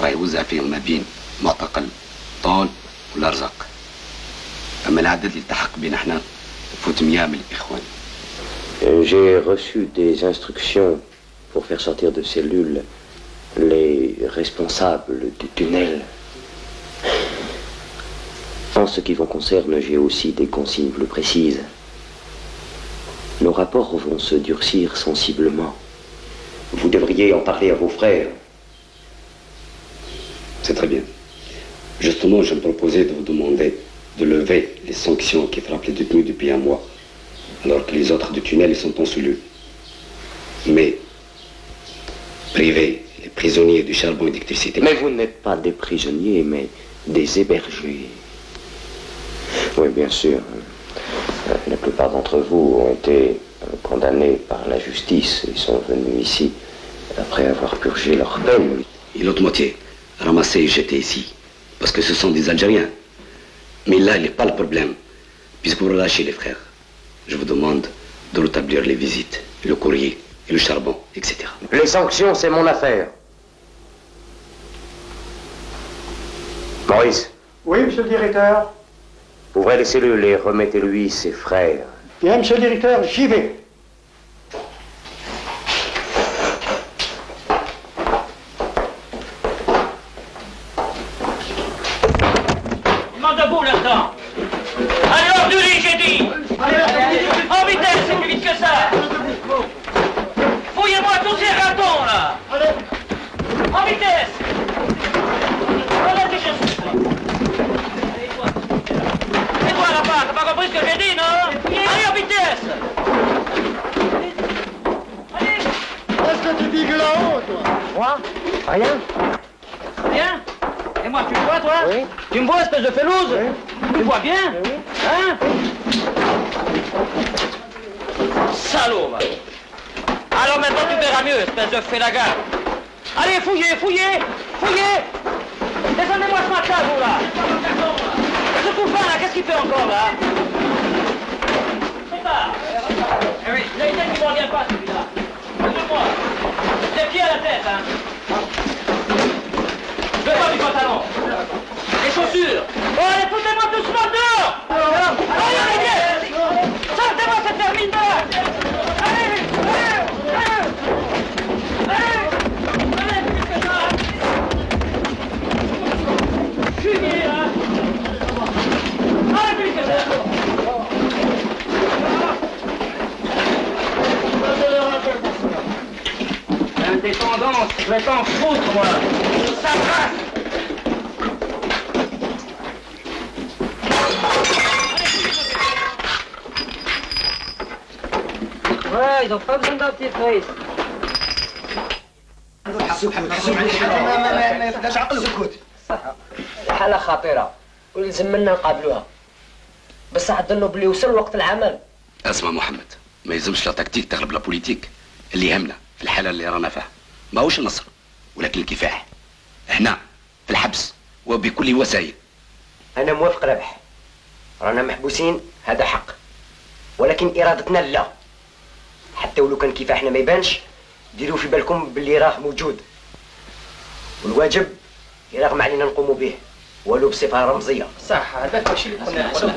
راه يوزع فيهم ما بين معتقل طول والأرزاق. أما العدد اللي التحق بينا احنا فوت 100 من الإخوان. J'ai reçu des instructions pour faire sortir de cellules les responsables du tunnel. En ce qui vous concerne, j'ai aussi des consignes plus précises. Nos rapports vont se durcir sensiblement. Vous devriez en parler à vos frères. C'est très bien. Justement, je me proposais de vous demander de lever les sanctions qui frappent les détenus depuis un mois, alors que les autres du tunnel ils sont en cellule. Mais priver les prisonniers du charbon et d'électricité. Mais vous n'êtes pas des prisonniers, mais des hébergés. Oui, bien sûr. La plupart d'entre vous ont été condamnés par la justice. Ils sont venus ici après avoir purgé leur peine. Et l'autre moitié, ramassés et jetés ici, parce que ce sont des Algériens. Mais là, il n'est pas le problème. Puisque pour relâcher les frères, je vous demande de rétablir les visites, le courrier et le charbon, etc. Les sanctions, c'est mon affaire. Maurice. Oui, monsieur le directeur. Ouvrez les cellules et remettez-lui ses frères. Bien, monsieur le directeur, j'y vais. Demande debout là-dedans. Allez, hors du lit, j'ai dit. En vitesse, c'est plus vite que ça. Fouillez-moi tous ces ratons, là. En vitesse. Voilà tes chaussures. Et toi, là-bas, t'as pas compris ce que j'ai dit, non? Allez, en vitesse. Qu'est-ce que tu dis que là-haut, toi? Moi? Rien. Rien? Et moi, tu me vois, toi? Oui. Tu me vois, espèce de felouse? Oui. Tu me vois bien? Oui. Hein? Salaud, va. Alors maintenant, tu verras mieux, espèce de félagar. Allez, fouillez, fouillez, fouillez. Descendez-moi ce matin, vous, là. Ce couffin, là, qu'est-ce qu'il fait encore, là? C'est pas. Eh oui, il a une tête qui ne revient pas, celui-là. Regarde-moi. Des pieds à la tête, hein. Je veux pas du pantalon. Les chaussures. Oh, allez, foutez-moi doucement dehors. Allez, allez, sortez-moi cette termine là. Allez, fumier, hein. Allez, plus que ça. Indépendance, je vais t'en foutre, moi. Ça passe. Ouais, ils ont pas besoin d'un petit frais. ما يفقدش عقله. سكوت. حالة خطيرة ولازم منا نقابلوها، بس عدلوا بلي وصل وقت العمل. اسمع محمد، ما يلزمش لا تكتيك تغلب لا بوليتيك. اللي يهمنا في الحالة اللي رانا فيها ماهوش النصر ولكن الكفاح. هنا في الحبس وبكل وسائل. أنا موافق ربح، رانا محبوسين هذا حق، ولكن إرادتنا لا. حتى ولو كان كفاحنا ما يبانش، ديروا في بالكم باللي راه موجود، والواجب يرغم علينا نقوموا به ولو بصفة رمزية. صح، هذاك الشيء اللي كنا نحسبه.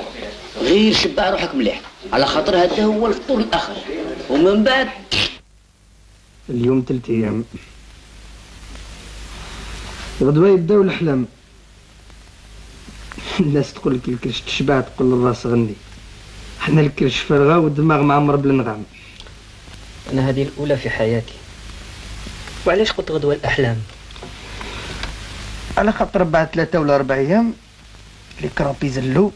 غير شبع روحك مليح، على خاطر هذا هو الفطور الآخر، ومن بعد اليوم 3 أيام، غدوة يبداو الأحلام. الناس تقول لك الكرش تشبع، تقول الراس غني. حنا الكرش فارغة والدماغ معمر بالنغام. أنا هذه الأولى في حياتي. وعلاش قلت غدوة الأحلام؟ على خاطر بعد 3 ولا 4 أيام لي كرامبي زلو،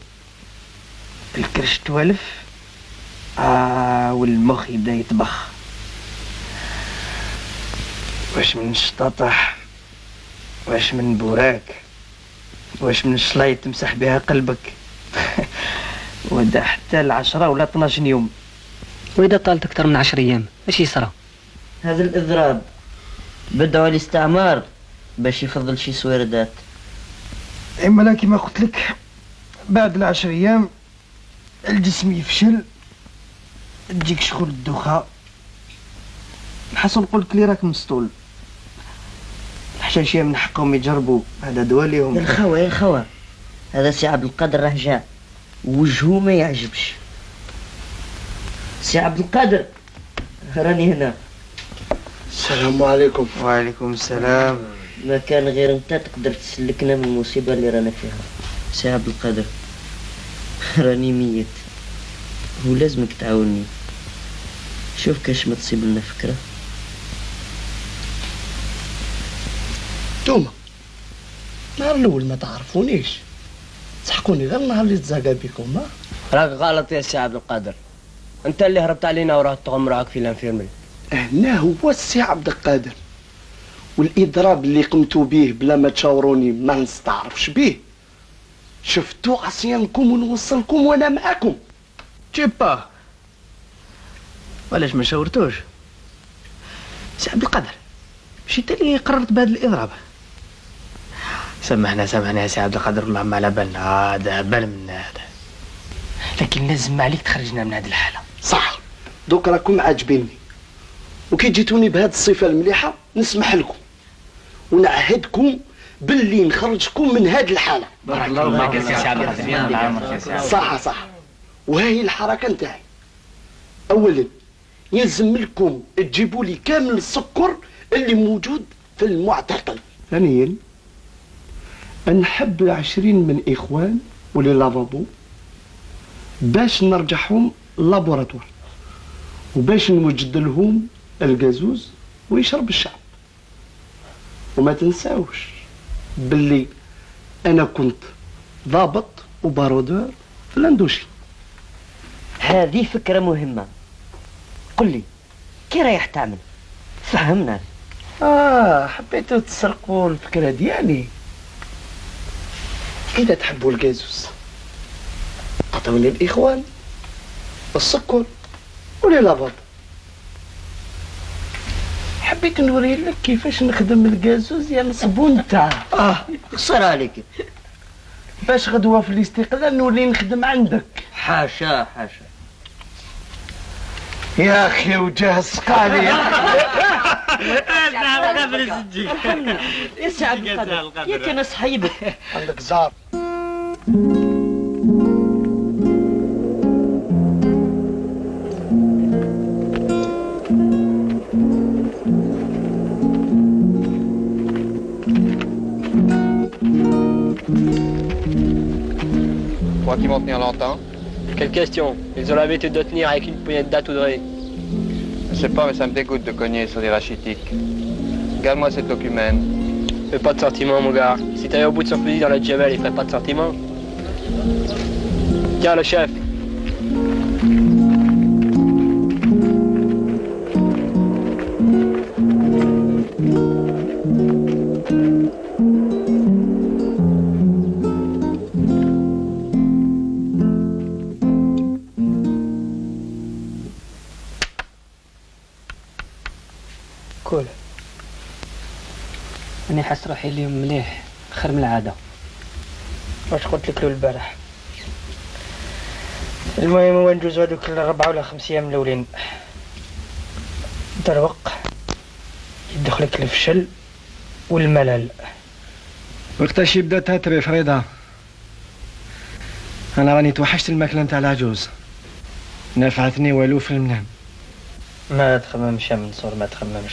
الكرش توالف، والمخ يبدا يطبخ. واش من الشطاطح، واش من بوراك، واش من الشلايط تمسح بها قلبك. ودا حتى 10 ولا 12 يوم. وإذا طالت أكثر من 10 أيام اش يصرى؟ هذا الإضراب بدعوا الاستعمار باش يفضل شي سويردات. اما لا كيما قلت لك بعد 10 أيام الجسم يفشل تجيك شغل الدوخة نحس نقول لك لي راك مسطول. الحشاشية من حقهم يجربوا، هذا دواء ليهم. يا الخوا يا الخوا، هذا سي عبد القادر راه جا وجهه ما يعجبش. سي عبد القادر راني هنا. السلام عليكم. وعليكم السلام. ما كان غير انت تقدر تسلكنا من المصيبة اللي رانا فيها. سي عبد القادر راني ميت ولازمك تعاوني. شوف كاش ما تصيب لنا فكرة. توما نهار الاول ما تعرفونيش، تسحقوني غير النهار اللي تزاقا بكم. ها راك غلط يا سي عبد القادر، انت اللي هربت علينا وراه تغم راك في الانفيرمري. هنا هو السي عبد القادر، والاضراب اللي قمتوا به بلا ما تشاوروني ما نستعرفش به. شفتوا عصيانكم ونوصلكم وانا معاكم. جيبا ولاش ما شاورتوش؟ سي عبد القادر ماشي انت اللي قررت بهذا الاضراب؟ سامحنا يا سي عبد القادر، ما على بالنا هذا بال من هذا، لكن لازم عليك تخرجنا من هذه الحاله. صح، دوك راكم عاجبيني، وكي جيتوني بهذه الصفه المليحه نسمح لكم ونعهدكم باللي نخرجكم من هذه الحاله. بارك الله فيك يا سي عبد القادر. صح، وهي الحركه نتاعي. اولا يلزم لكم تجيبوا لي كامل السكر اللي موجود في المعتقل. ثانيا نحب 20 من اخوان ولي لافابو باش نرجعهم لابوراتوار، وباش نوجد لهم الغازوز ويشرب الشعب. وما تنساوش باللي انا كنت ضابط وبارودور في الاندوشي. هذه فكرة مهمة. قل لي كي رايح تعمل؟ فهمنا. حبيتوا تسرقوا الفكرة ديالي. إذا تحبوا الغازوز عطوني الإخوان والسكر ولي لافاب. حبيت نوري لك كيفاش نخدم الغازوز يا الصبون تاعه. قصر عليك باش غدوة في الاستقلال نولي نخدم عندك. حاشا يا اخي وجه السقالي. يا سي عبد القادر ياك انا صحيبك. عندك زار. Crois qu'ils vont tenir longtemps? Quelle question? Ils ont l'habitude de tenir avec une poignée de dates ou de riz. Je sais pas, mais ça me dégoûte de cogner sur des rachitiques. Regarde-moi cette locumène. Fais pas de sentiments, mon gars. Si t'allais au bout de son fusil dans la Djebel, il ferait pas de sentiments. Tiens, le chef. كول. أنا حاس روحي اليوم مليح خير من العادة. واش قلت لك له البارح؟ المهم هو ندوزو هذوك 4 ولا 5 أيام الأولين دروق يدخلك الفشل والملل. وقتاش يبدا تاتري فريدة؟ أنا راني توحشت الماكلة نتاع العجوز، نفعتني والو في المنام. ما تخممش يا منصور، ما تخممش.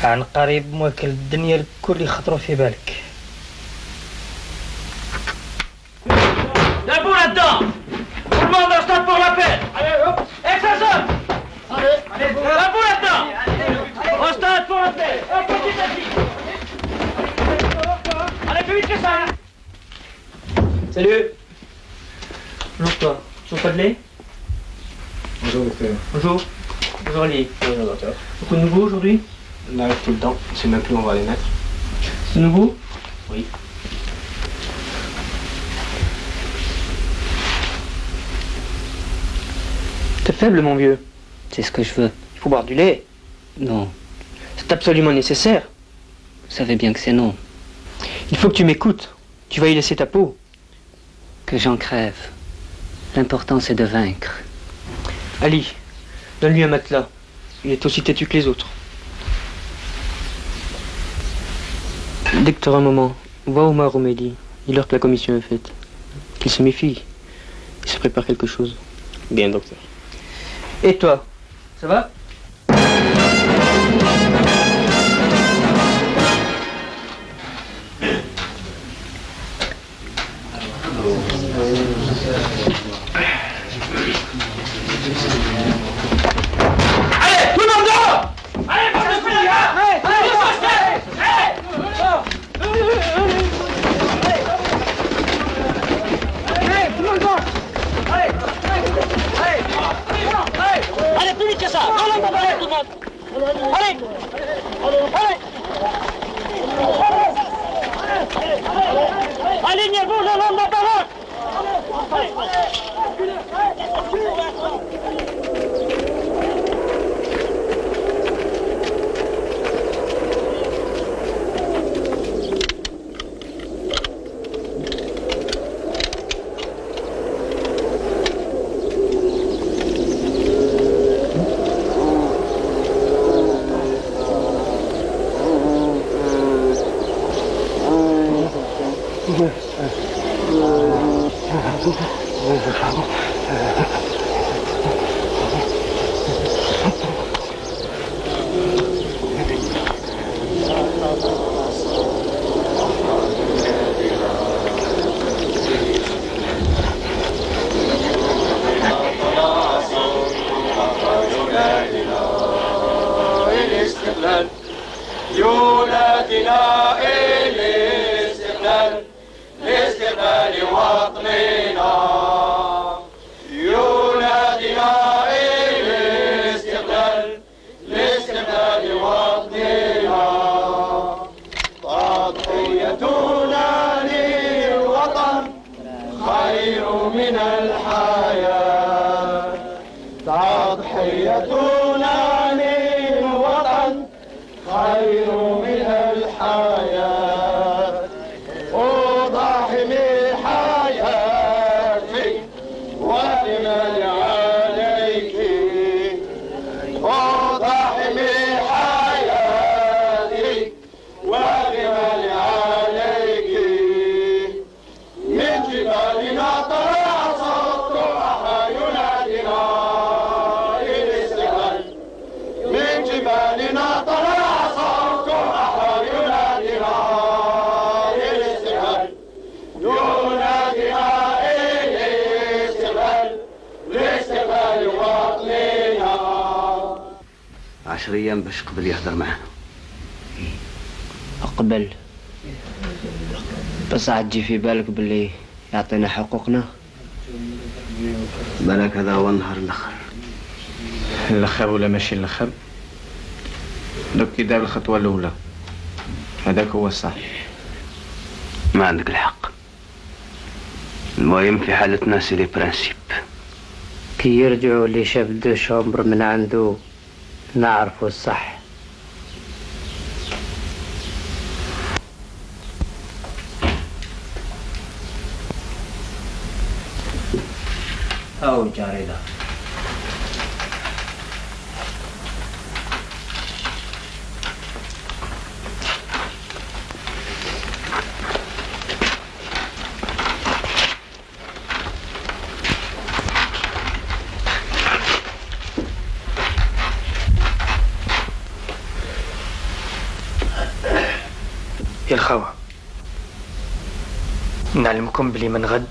عن قريب موكل الدنيا الكل يخطروا في بالك. Debout là-dedans! Tout le monde en stade pour la paix! Allez, hop! Et ça sonne! Allez, debout là-dedans! Au stade pour la paix! Petit à petit! Allez, plus vite que ça! Salut! Bonjour toi. Tu veux pas de lait? Bonjour docteur. Bonjour. Bonjour Ali. Bonjour docteur. Beaucoup de nouveaux aujourd'hui? On arrive tout le temps, on sait même plus où on va les mettre. C'est nouveau? Oui. T'es faible mon vieux. C'est ce que je veux. Il faut boire du lait. Non. C'est absolument nécessaire. Vous savez bien que c'est non. Il faut que tu m'écoutes. Tu vas y laisser ta peau. Que j'en crève. L'important c'est de vaincre. Ali, donne-lui un matelas. Il est aussi têtu que les autres. Dès que tu auras un moment, va au Mar Romédy. Dis-leur que la commission est faite. Qu'ils se méfient. Il se prépare quelque chose. Bien, docteur. Et toi, ça va? Allez, tout le monde dehors! Allez, pas de couilles, hein! Allez, tout le monde dehors! Allez, plus vite que ça! Allez, tout le monde! Allez! Alignez-vous le long de la baraque! باش قبل يهضر معنا. قبل بس عاد تجي في بالك باللي يعطينا حقوقنا. بالك هذا هو النهار الاخر. الاخر ولا ماشي الاخر، دوك كي دار الخطوه الاولى هذاك هو الصح. ما عندك الحق. المهم في حالتنا سي لي برانسيب. كي يرجعوا اللي شاف دو شومبر من عنده نعرفوا الصح. هاو جاريدا. يا الخوة، نعلمكم بلي من غد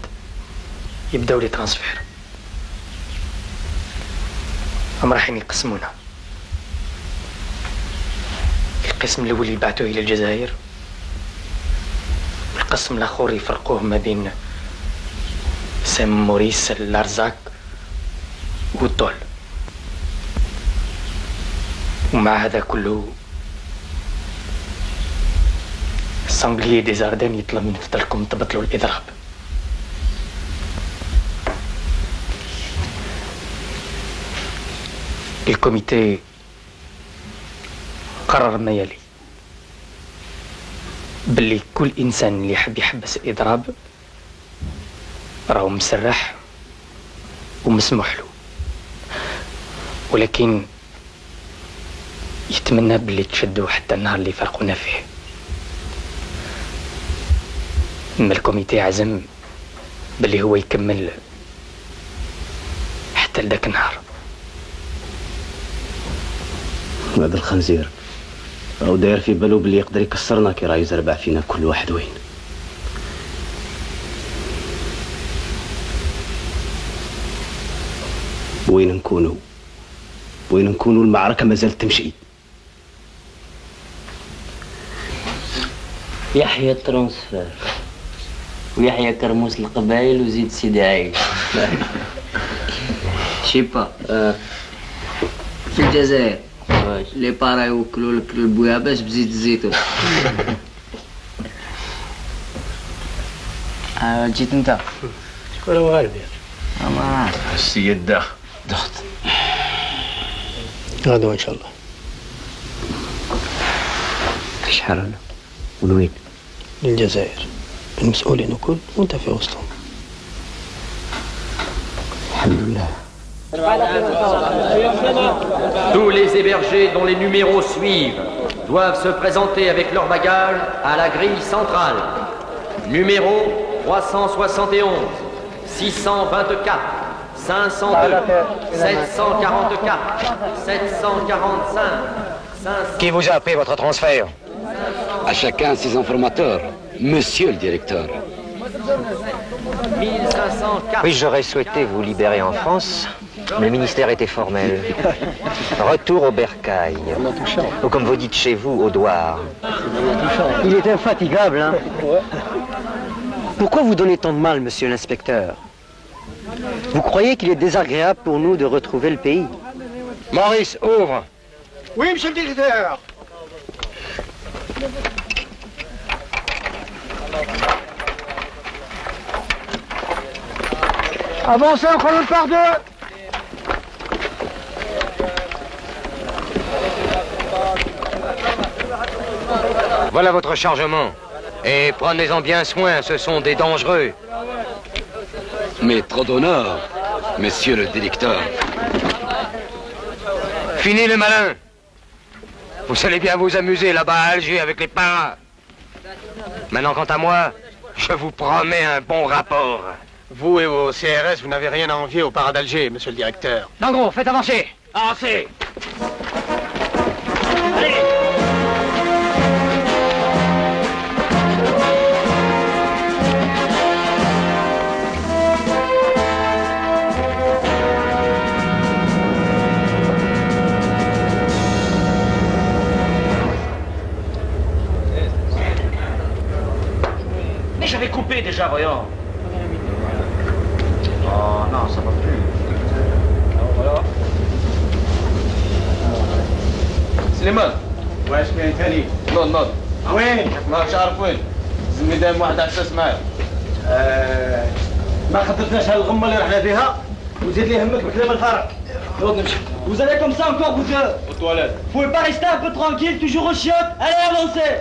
يبداو لي ترانسفير. هم رايحين يقسمونا. القسم الاول يبعثوه الى الجزائر، والقسم الاخر يفرقوه ما بين سام موريس الارزاق والطول. ومع هذا كله السانغليي دي زاردين يطلب من فضلكم تبطلوا الإضراب. الكوميتي قرر ما يلي: باللي كل إنسان اللي يحب يحبس الإضراب راهو مسرح ومسموح له. ولكن يتمنى باللي تشدوا حتى النهار اللي فرقونا فيه. اما الكوميتي عزم باللي هو يكمل حتى لذاك النهار. هذا الخنزير راهو داير في بالو باللي يقدر يكسرنا كي راه يزربع فينا كل واحد وين. وين نكونوا المعركة مازالت تمشي. يحيى الترونسفير ويحيى كرموس القبائل وزيد سيدي عايش. شيبا في الجزائر لي بارا يوكلوا لك البوياباس بزيت الزيتون. جيت انت؟ شكون هو غالبي؟ ما السيد داخل ضغط غدوة ان شاء الله. شحال هنا؟ ولوين؟ للجزائر، المسؤولين الكل وانت في وسطهم. الحمد لله. Tous les hébergés dont les numéros suivent doivent se présenter avec leur bagage à la grille centrale. Numéro 371, 624, 502, 744, 745, 500... Qui vous a appris votre transfert? À chacun ses informateurs, monsieur le directeur. 1504. Oui, j'aurais souhaité vous libérer en France, mais le ministère était formel. Retour au bercail. Ou comme vous dites chez vous, au douar. Il est infatigable, hein? Pourquoi vous donnez tant de mal, monsieur l'inspecteur? Vous croyez qu'il est désagréable pour nous de retrouver le pays? Maurice, ouvre. Oui, monsieur le directeur. Avancez en colonne par deux. Voilà votre chargement. Et prenez-en bien soin, ce sont des dangereux. Mais trop d'honneur, monsieur le directeur. Fini les malins. Vous allez bien vous amuser là-bas à Alger avec les paras. Maintenant, quant à moi, je vous promets un bon rapport. Vous et vos CRS, vous n'avez rien à envier au paras d'Alger, monsieur le directeur. Dango, faites avancer. Avancez. Allez. Mais j'avais coupé déjà, voyons. Oh non, ça va plus. Alors voilà. سليمان واش كاين ثاني؟ نوض وين؟ ماكش عارف وين؟ الميدان واحد على اساس معاه. ما خطرتناش هالغمه اللي رحنا فيها وزيد لي همك بكلام الفارق. نوض نمشي. Vous allez comme ça encore vous deux? Aux toilettes. Vous pouvez pas rester un peu tranquille, toujours aux chiottes? Allez, avancez!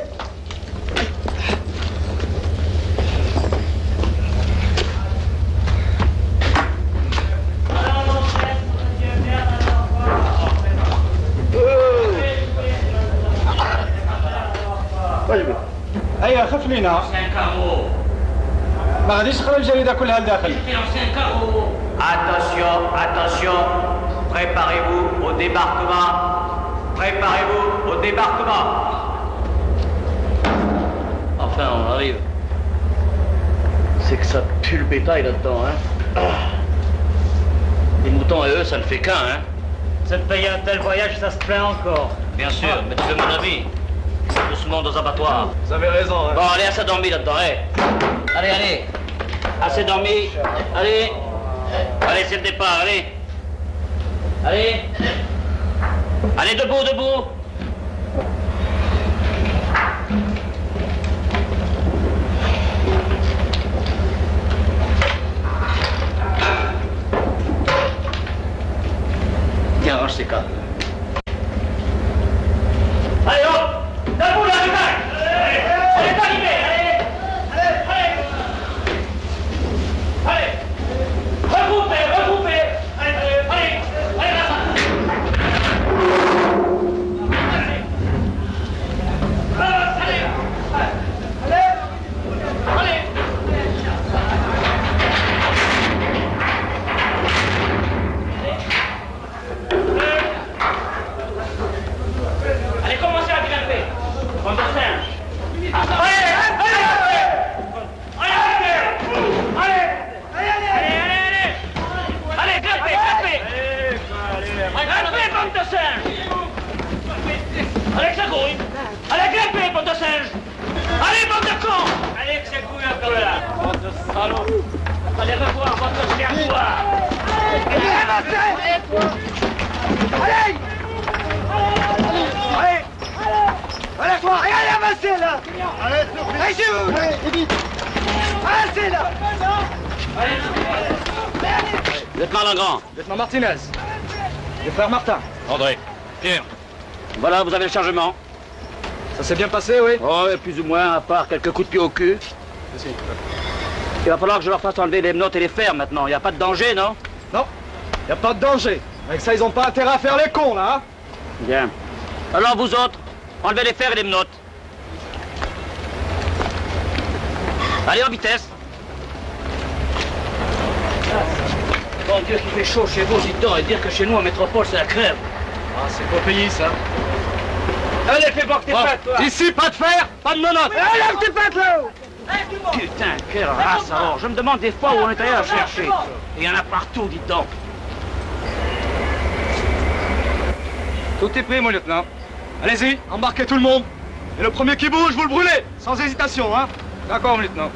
هيا خف لينا. ما غاديش تقرا الجريده كلها لداخل. Attention, attention, préparez-vous au débarquement. Préparez-vous au débarquement. Enfin, on arrive. C'est que ça pue le bétail là-dedans, hein. Les moutons et eux, ça ne fait qu'un, hein. Se payer un tel voyage, ça se plaint encore. Bien sûr, mais tu veux mon avis? Doucement dans abattoir. Vous avez raison, hein. Bon, allez, assez dormi là-dedans, hein. Allez, allez. Assez dormi. Allez. Allez, c'est le départ, allez. Allez. Allez, debout, debout. Tiens, range ces câbles. Allez, hop. Debout, là, du bac. Allez, t'arrivez, allez. Allez. Allez. Regroupez, regroupez. Allez, allez, allez, là. peu là. Bande de salauds. Allez revoir votre gerbois. Allez! Allez! Allez, toi! Allez, avancez là! Allez, chez vous! Avancez là! Lieutenant Langrand. Lieutenant Martinez. Le frère Martin. André. Pierre. Voilà, vous avez le chargement. Ça s'est bien passé, oui? Oh, plus ou moins, à part quelques coups de pied au cul. Il va falloir que je leur fasse enlever les menottes et les fers maintenant. Il n'y a pas de danger, non? Non, il n'y a pas de danger. Avec ça, ils n'ont pas intérêt à faire les cons, là, hein? Bien. Alors, vous autres, enlevez les fers et les menottes. Allez, en vitesse. Bon Dieu, qu'il fait chaud chez vous, dites donc, et dire que chez nous, en métropole, c'est la crève. Ah, c'est beau pays, ça. Allez, fais voir que t'es prête, toi. Ici, pas de fer, pas de menottes. Allez, tes pattes là-haut! Putain, quelle race alors. Je me demande des fois où on est allé la chercher. Il y en a partout, dites donc. Tout est prêt, mon lieutenant. Allez-y, embarquez tout le monde. Et le premier qui bouge, vous le brûlez, sans hésitation, hein? D'accord, mon lieutenant.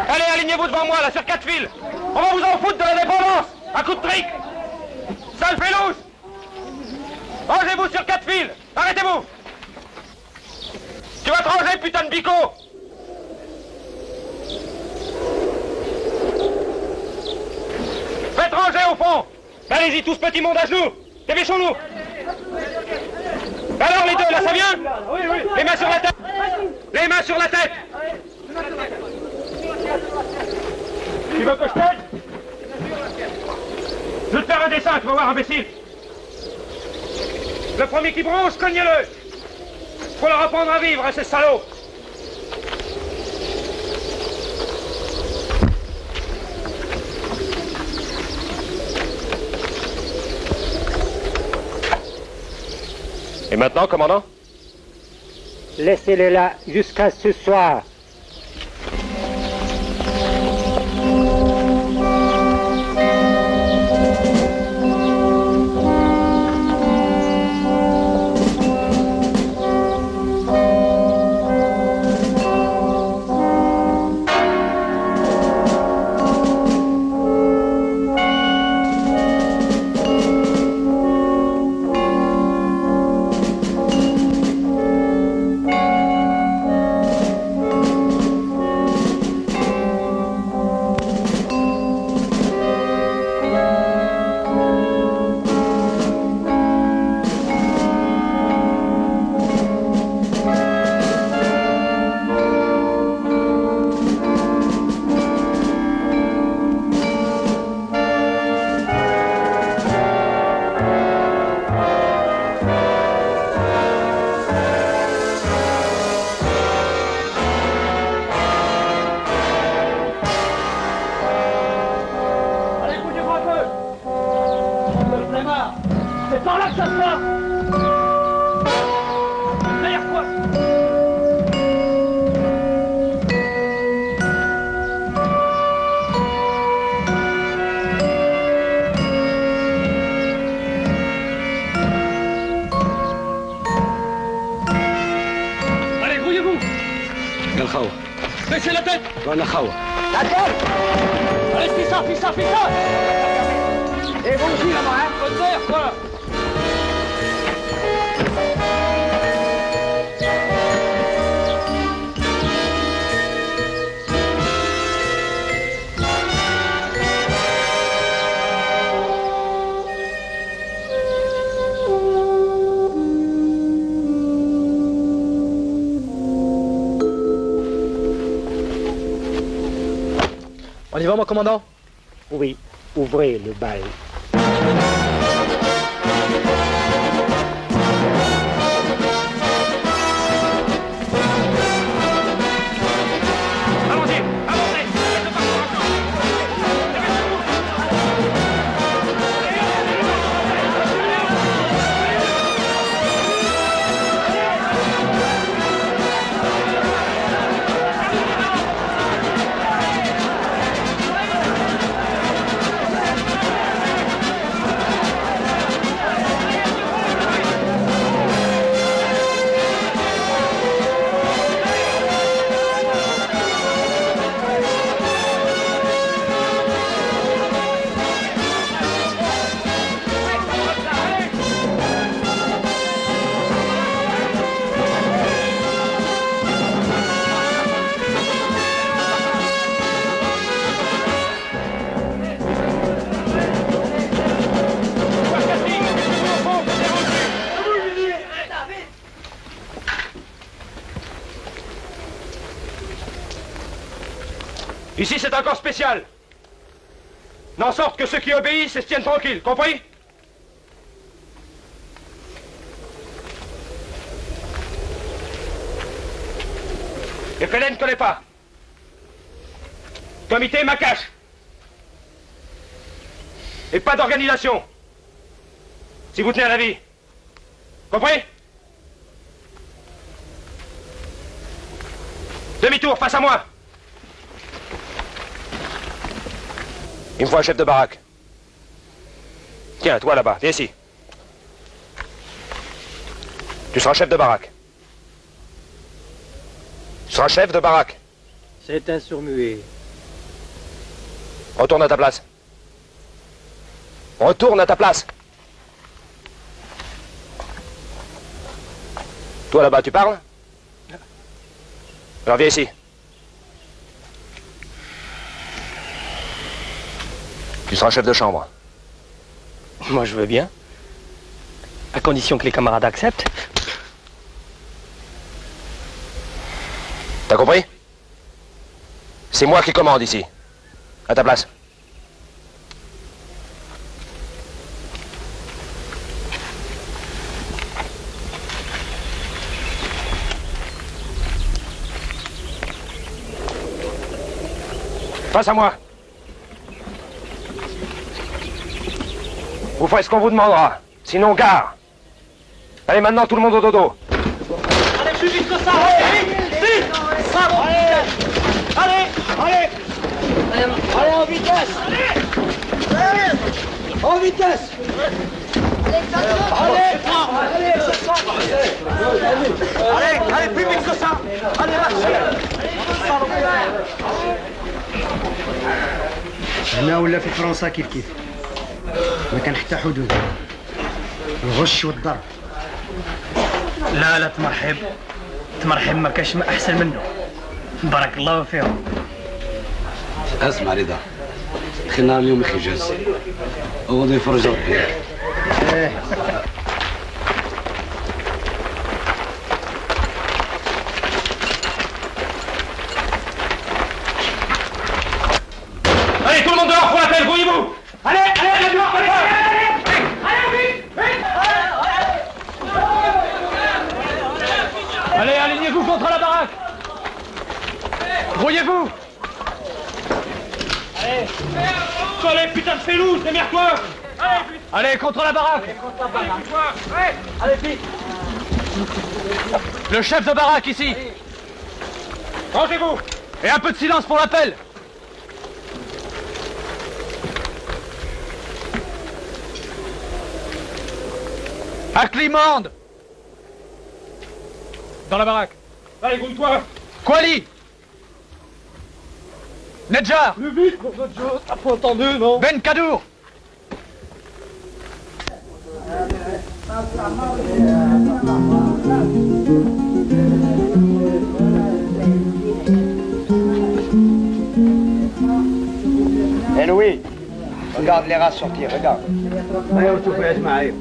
Allez, alignez-vous devant moi, là, sur 4 fils. On va vous en foutre de l'indépendance. Un coup de trick. Sale félouche. Rangez-vous sur 4 fils. Arrêtez-vous. Tu vas te ranger, putain de bico. Faites ranger au fond. Allez-y, tous petits monde à genoux. Dépêchons-nous. Alors, les deux, là, ça vient? Les mains sur la tête. Les mains sur la tête. Tu veux que je t'aide? Je vais te faire un dessin, tu vas voir, imbécile. Le premier qui bronche, cognez-le. Faut leur apprendre à vivre, hein, ces salauds. Et maintenant, commandant? Laissez-les là jusqu'à ce soir. C'est par là que ça se passe. Derrière toi. Allez, grouillez-vous. الخوة Baissez la tête. وانا خوة La tête. Allez, fais ça, fais ça, fais ça. Et vous aussi là-bas, hein? Bonne terre, quoi. On y va, mon commandant? Oui, ouvrez le bal. Ici, c'est un corps spécial. N'en sorte que ceux qui obéissent se tiennent tranquilles, compris? Et Pellet ne connaît pas. Comité Macache. Et pas d'organisation. Si vous tenez à la vie. Compris? Demi-tour, face à moi. Il me faut un chef de baraque. Tiens, toi là-bas, viens ici. Tu seras chef de baraque. Tu seras chef de baraque. C'est un sourd-muet. Retourne à ta place. Retourne à ta place. Toi là-bas, tu parles? Alors viens ici. Tu seras chef de chambre. Moi, je veux bien. À condition que les camarades acceptent. T'as compris? C'est moi qui commande ici. À ta place. Face à moi. Vous ferez ce qu'on vous demandera. Sinon, gare. Allez, maintenant, tout le monde au dodo. Allez, plus vite que ça. Allez, vite. Allez, allez. Allez, en vitesse. Allez, en vitesse. Allez, plus vite que ça. Allez, هنا ولا في فرنسا كيف كيف ما كان حتى حدود الغش والضرب. لا تمرحب ما كاش ما احسن منه. بارك الله فيهم. اسمع رضا، خلينا اليوم اخي جاز وغدو يفرج ربي. Allez, tout le monde dehors pour l'appel, grouillez-vous. Allez, dehors, allez, allez, alignez-vous contre la baraque. Grouillez-vous. Allez, putain de felou, démerde-toi. Allez, contre la baraque. Allez, vite. Le chef de baraque ici. Rangez-vous. Et un peu de silence pour l'appel. Aklimande. Dans la baraque. Allez, grouille-toi. Kwali. Nedjar. Plus vite, pour votre jeu. T'as pas entendu, non? Ben Kadour. Eh Louis, regarde les rats sortir, regarde. ايوه شوفوا يا جماعه ايوه.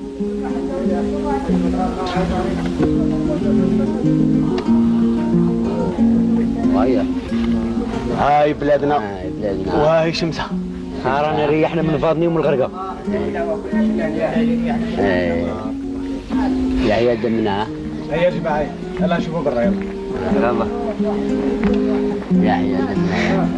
هاي بلادنا وهاي شمسها. رانا ريحنا من فاضني ومن الغرقه. العيال دمنا. هيا يا جماعه يلا نشوفوا برا يلا. يلا. يا عيال دمنا.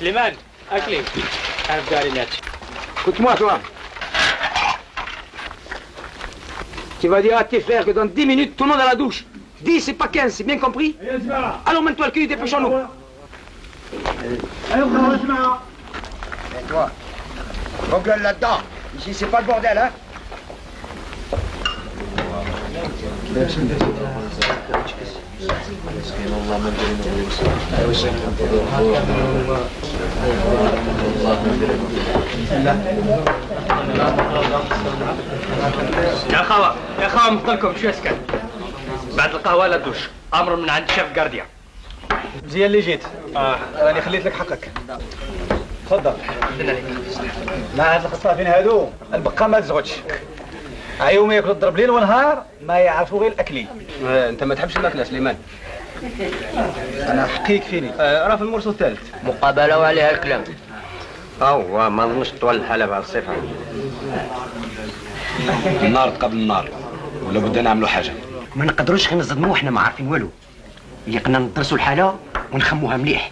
Slimane, أكلي. أنا بدي أريد Écoute-moi, toi. Tu vas dire à tes frères que dans 10 minutes, tout le monde à la douche. 10, c'est pas 15, c'est bien compris? Alors mène-toi le cul, dépêchons-nous. Et toi, vos gueules là-dedans. Ici, c'est pas le bordel, hein? يا خوا مفضلكم شو اسكت بعد القهوه لا الدوش امر من عند شيف جارديان. زين اللي جيت. راني خليت لك حقك. تفضل. مع هاد الخطافين هادو البقاء ما تزغدش. عيوم ياكلوا الضرب ليل ونهار ما يعرفوا غير الاكلي. انت ما تحبش الماكله سليمان. انا حقيك فيني. راه في المرسل الثالث. مقابله وعليها الكلام. هو ما نظنش طول الحاله بهذه الصفه. النار قبل النار ولا بد نعملوا حاجه. ما نقدروش غير نصدموا وحنا ما عارفين والو. يقنا ندرسوا الحاله ونخموها مليح.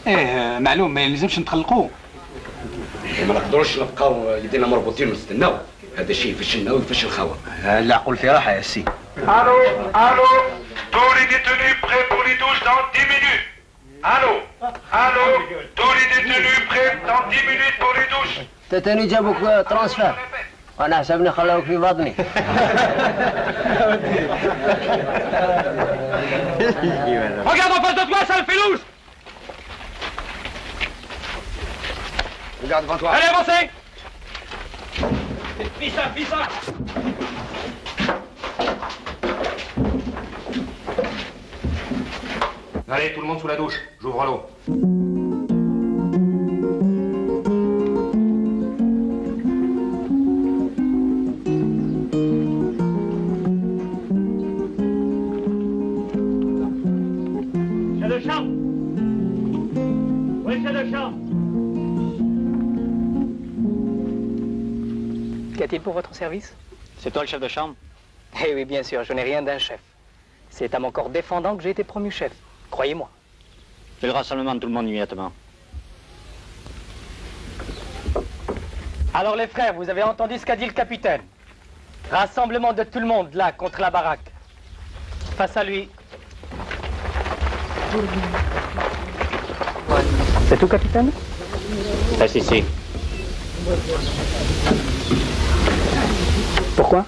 ايه معلوم ما يلزمش نتقلقوا. ما نقدروش نبقاو يدينا مربوطين ونستناو. هذا الشيء يفشلنا ويفشل الخوا. العقل في راحه يا سي. Allô, allô, tous les détenus prêts pour les douches dans 10 minutes. Allô, allô, tous les détenus prêts dans 10 minutes pour les douches. تتاني جابوك ترانسفير. انا حسبني خلاوك في بطني. Regarde en face de toi, sale félouche. Regarde devant toi. Allez, avancez. Pissa. Allez, tout le monde sous la douche. J'ouvre l'eau. Chef de chambre. Oui, chef de chambre. Qu'y a-t-il pour votre service? C'est toi le chef de chambre? Eh oui, bien sûr, je n'ai rien d'un chef. C'est à mon corps défendant que j'ai été promu chef. Croyez-moi. C'est le rassemblement de tout le monde immédiatement. Alors les frères, vous avez entendu ce qu'a dit le capitaine. Rassemblement de tout le monde, là, contre la baraque. Face à lui. C'est tout, capitaine? Reste ici. Pourquoi?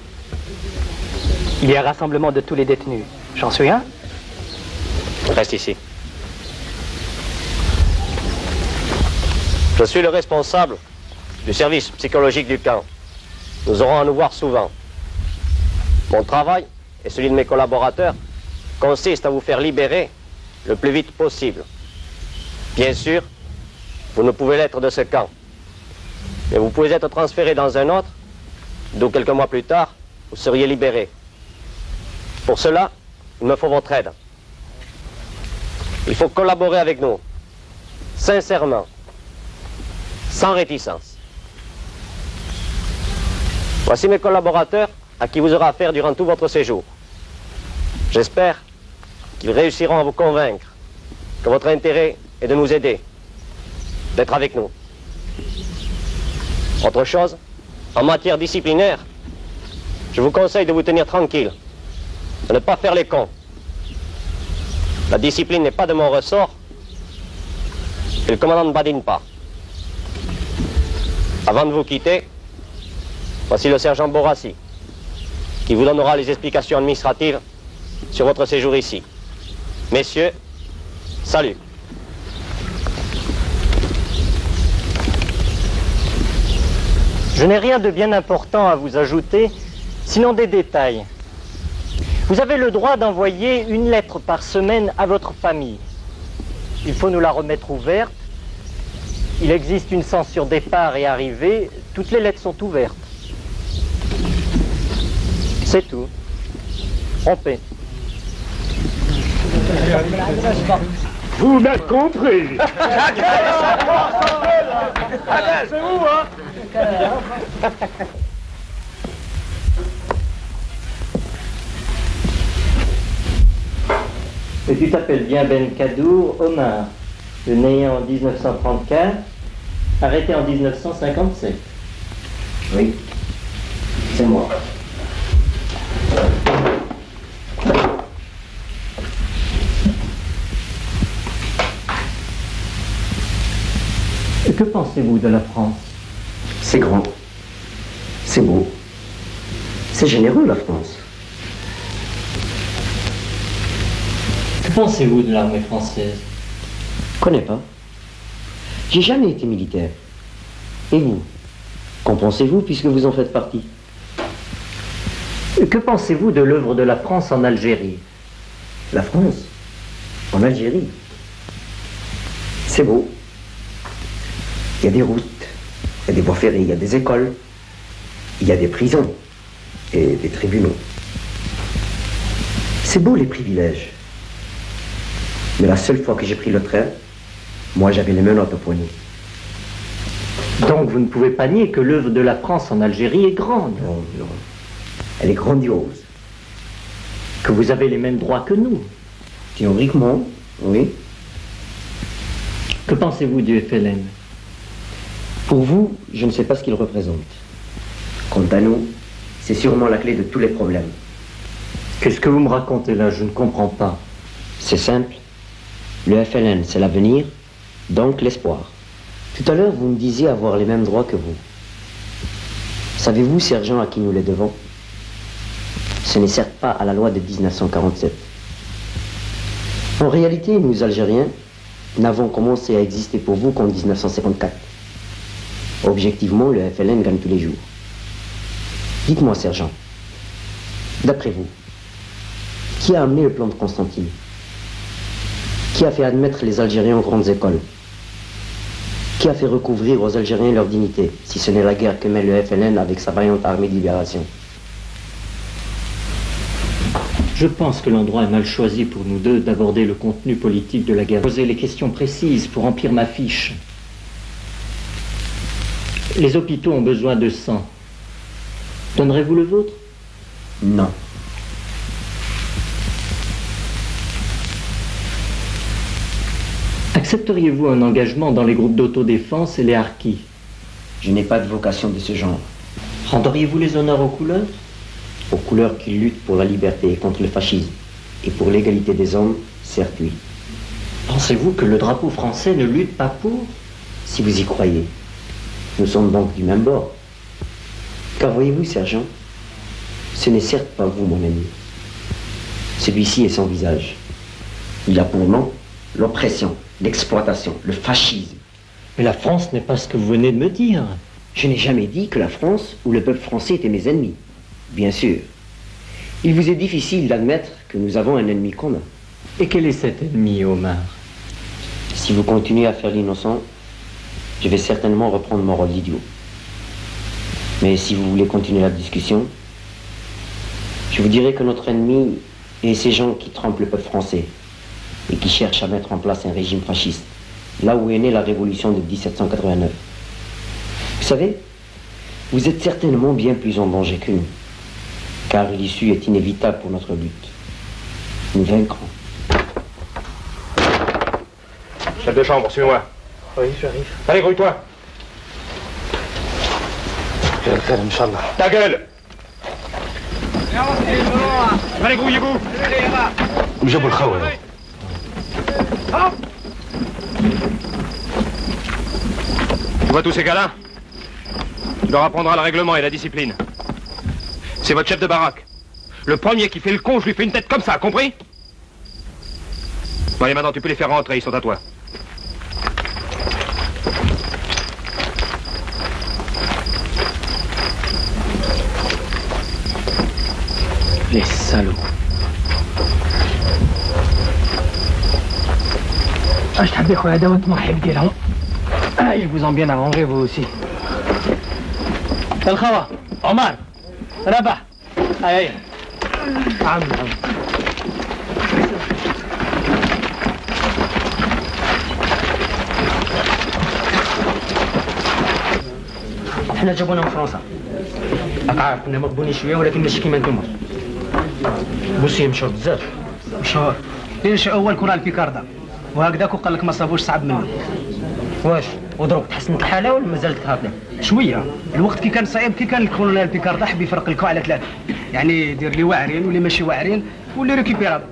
Il y a rassemblement de tous les détenus. J'en suis un. Reste ici. Je suis le responsable du service psychologique du camp. Nous aurons à nous voir souvent. Mon travail et celui de mes collaborateurs consiste à vous faire libérer le plus vite possible. Bien sûr, vous ne pouvez l'être de ce camp. Mais vous pouvez être transféré dans un autre, d'où quelques mois plus tard, vous seriez libéré. Pour cela, il me faut votre aide. Il faut collaborer avec nous, sincèrement, sans réticence. Voici mes collaborateurs à qui vous aurez affaire durant tout votre séjour. J'espère qu'ils réussiront à vous convaincre que votre intérêt est de nous aider, d'être avec nous. Autre chose, en matière disciplinaire, je vous conseille de vous tenir tranquille, de ne pas faire les cons. La discipline n'est pas de mon ressort et le commandant ne badine pas. Avant de vous quitter, voici le sergent Borassi, qui vous donnera les explications administratives sur votre séjour ici. Messieurs, salut. Je n'ai rien de bien important à vous ajouter, sinon des détails. Vous avez le droit d'envoyer une lettre par semaine à votre famille. Il faut nous la remettre ouverte. Il existe une censure départ et arrivée. Toutes les lettres sont ouvertes. C'est tout. Rompez. Vous m'avez compris. C'est vous, hein? Et tu t'appelles bien Ben Kadour Omar, né en 1934, arrêté en 1957. Oui, c'est moi. Que pensez-vous de la France? C'est grand, c'est beau, c'est généreux la France. Que pensez-vous de l'armée française? Je connais pas. J'ai jamais été militaire. Et vous? Qu'en pensez-vous puisque vous en faites partie? Que pensez-vous de l'œuvre de la France en Algérie? La France? En Algérie? C'est beau. Il y a des routes, il y a des voies ferrées, il y a des écoles, il y a des prisons et des tribunaux. C'est beau les privilèges. Mais la seule fois que j'ai pris le train, moi j'avais les menottes au poignet. Donc vous ne pouvez pas nier que l'œuvre de la France en Algérie est grande. Non, non. Elle est grandiose. Que vous avez les mêmes droits que nous. Théoriquement, oui. Que pensez-vous du FLN? Pour vous, je ne sais pas ce qu'il représente. Quant à nous, c'est sûrement la clé de tous les problèmes. Qu'est-ce que vous me racontez là? Je ne comprends pas. C'est simple. Le FLN, c'est l'avenir, donc l'espoir. Tout à l'heure, vous me disiez avoir les mêmes droits que vous. Savez-vous, sergent, à qui nous les devons? Ce n'est certes pas à la loi de 1947. En réalité, nous, Algériens, n'avons commencé à exister pour vous qu'en 1954. Objectivement, le FLN gagne tous les jours. Dites-moi, sergent, d'après vous, qui a amené le plan de Constantine? Qui a fait admettre les Algériens aux grandes écoles? Qui a fait recouvrir aux Algériens leur dignité, si ce n'est la guerre que mène le FLN avec sa vaillante armée de libération? Je pense que l'endroit est mal choisi pour nous deux d'aborder le contenu politique de la guerre. Poser les questions précises pour remplir ma fiche. Les hôpitaux ont besoin de sang. Donnerez-vous le vôtre? Non. Accepteriez-vous un engagement dans les groupes d'autodéfense et les harkis? Je n'ai pas de vocation de ce genre. Rendriez-vous les honneurs aux couleurs? Aux couleurs qui luttent pour la liberté et contre le fascisme. Et pour l'égalité des hommes, certes oui. Pensez-vous que le drapeau français ne lutte pas pour? Si vous y croyez. Nous sommes donc du même bord. Car voyez-vous, sergent, ce n'est certes pas vous, mon ami. Celui-ci est sans visage. Il a pour nom l'oppression, l'exploitation, le fascisme. Mais la France n'est pas ce que vous venez de me dire. Je n'ai jamais dit que la France ou le peuple français étaient mes ennemis. Bien sûr. Il vous est difficile d'admettre que nous avons un ennemi commun. Et quel est cet ennemi, Omar? Si vous continuez à faire l'innocent, je vais certainement reprendre mon rôle d'idiot. Mais si vous voulez continuer la discussion, je vous dirai que notre ennemi est ces gens qui trompent le peuple français, et qui cherche à mettre en place un régime fasciste, là où est née la révolution de 1789. Vous savez, vous êtes certainement bien plus en danger que nous, car l'issue est inévitable pour notre lutte. Nous vaincrons. Chef de chambre, suivez-moi. Oui, j'arrive. Allez, grouille-toi. Ta gueule. Allez, grouillez-vous. جابوا الخوي. Tu vois tous ces gars-là? Tu leur apprendras le règlement et la discipline. C'est votre chef de baraque. Le premier qui fait le con, je lui fais une tête comme ça, compris? Bon, allez, maintenant, tu peux les faire rentrer, ils sont à toi. Les salauds. اش تحب يا خويا دوت مرحب ديالهم. Ils vous ont bien arrangé vous aussi. الخوا عمر ربح. اي عم احنا جابونا من فرنسا. راك عارف كنا مغبونين شويه ولكن ماشي كيما نتوما. بوسي مشهور بزاف. مشهور. ايش اول كره البيكاردا وهكذاك وقال لك ما صابوش صعب منه. واش وضرب تحسنت الحاله ولا مازالت هكذا؟ شويه. الوقت كي كان صعيب كي كان الكولونيل بيكاردا حب يفرق الكو على ثلاثه. يعني يدير اللي واعرين واللي ماشي واعرين واللي ريكيبيرابل.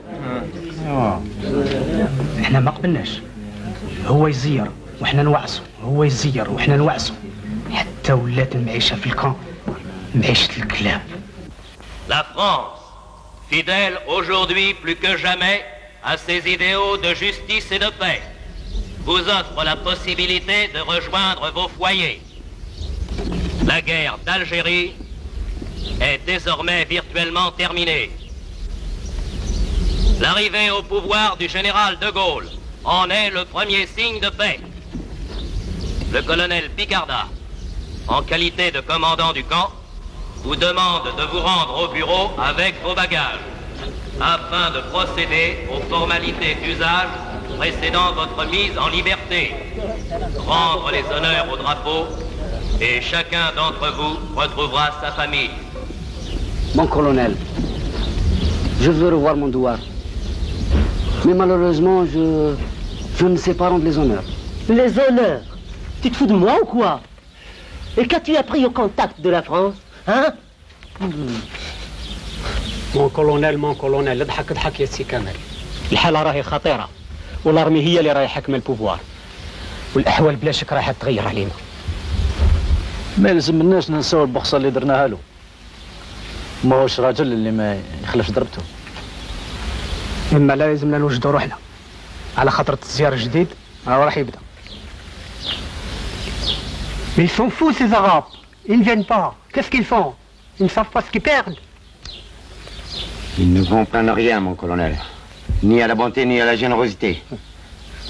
احنا ما قبلناش. هو يزير وحنا نوعصوا، هو يزير وحنا نوعصوا. حتى ولات المعيشه في الكون معيشه الكلاب. La France, fidèle aujourd'hui plus que jamais à ses idéaux de justice et de paix, vous offre la possibilité de rejoindre vos foyers. La guerre d'Algérie est désormais virtuellement terminée. L'arrivée au pouvoir du général de Gaulle en est le premier signe de paix. Le colonel Picarda, en qualité de commandant du camp, vous demande de vous rendre au bureau avec vos bagages, afin de procéder aux formalités d'usage précédant votre mise en liberté, rendre les honneurs au drapeau, et chacun d'entre vous retrouvera sa famille. Mon colonel, je veux revoir mon douar. Mais malheureusement, je ne sais pas rendre les honneurs. Les honneurs? Tu te fous de moi ou quoi? Et qu'as-tu appris au contact de la France, hein? مون كولونيل اضحك يا سي كمال. الحالة راهي خطيرة والارمي هي اللي راهي حاكمة البوفوار والاحوال بلا شك راح تغير علينا. ما يلزمناش ننساو البخصة اللي درناها له. ما هوش راجل اللي ما يخلفش ضربته. اما لا لازمنا نوجدوا روحنا على خاطر التزيار الجديد راح يبدا. Mais ils sont fous ces Arabes. Ils ne viennent pas. Qu'est-ce qu'ils font? Ils ne savent pas ce qu'ils perdent. Ils ne comprennent rien, mon colonel. Ni à la bonté, ni à la générosité.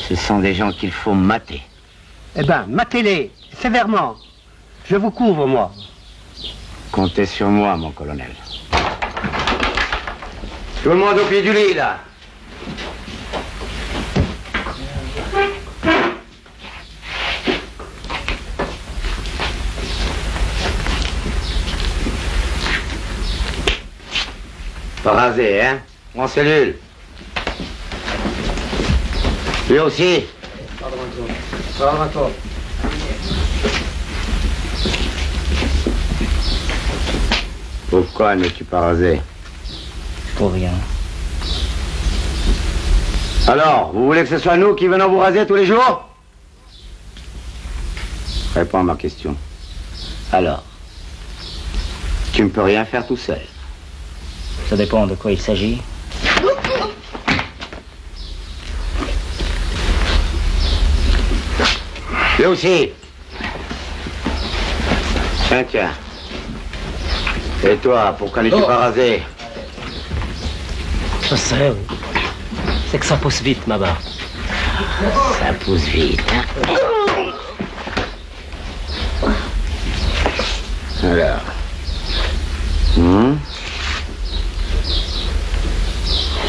Ce sont des gens qu'il faut mater. Eh ben, matez-les, sévèrement. Je vous couvre, moi. Comptez sur moi, mon colonel. Tout le monde au pied du lit, là. Pas rasé, hein? En cellule. Lui aussi. Pourquoi n'es-tu pas rasé? Pour rien. Alors, vous voulez que ce soit nous qui venons vous raser tous les jours? Réponds à ma question. Alors? Tu ne peux rien faire tout seul. Ça dépend de quoi il s'agit. Lui aussi. Tiens. Et toi, pourquoi n'es-tu pas rasé? Je sais, oui. C'est que ça pousse vite, ma barre. Ça pousse vite, hein? Alors.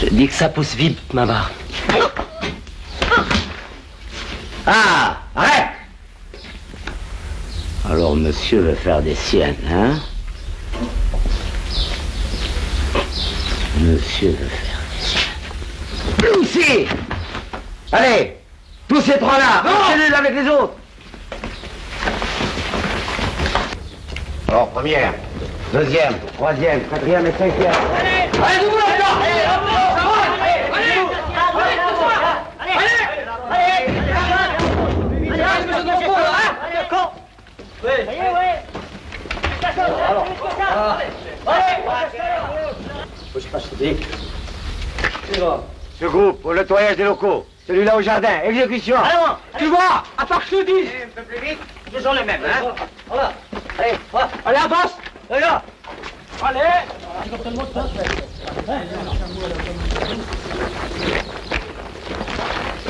Je dis que ça pousse vite, ma barre. Ah, arrête! Alors monsieur veut faire des siennes, hein? Monsieur veut faire des siennes. Ici! Allez! Tous ces trois-là! Marchez-les avec les autres! Alors, première, deuxième, troisième, quatrième et cinquième. Allez, debout là-dedans! Ce groupe au nettoyage des locaux. Celui-là au jardin. Exécution. Allons, tu vois, à part que je te dise. Un peu plus vite. Ce sont les mêmes, hein? Voilà. Allez, allez, avance. Là. Allez.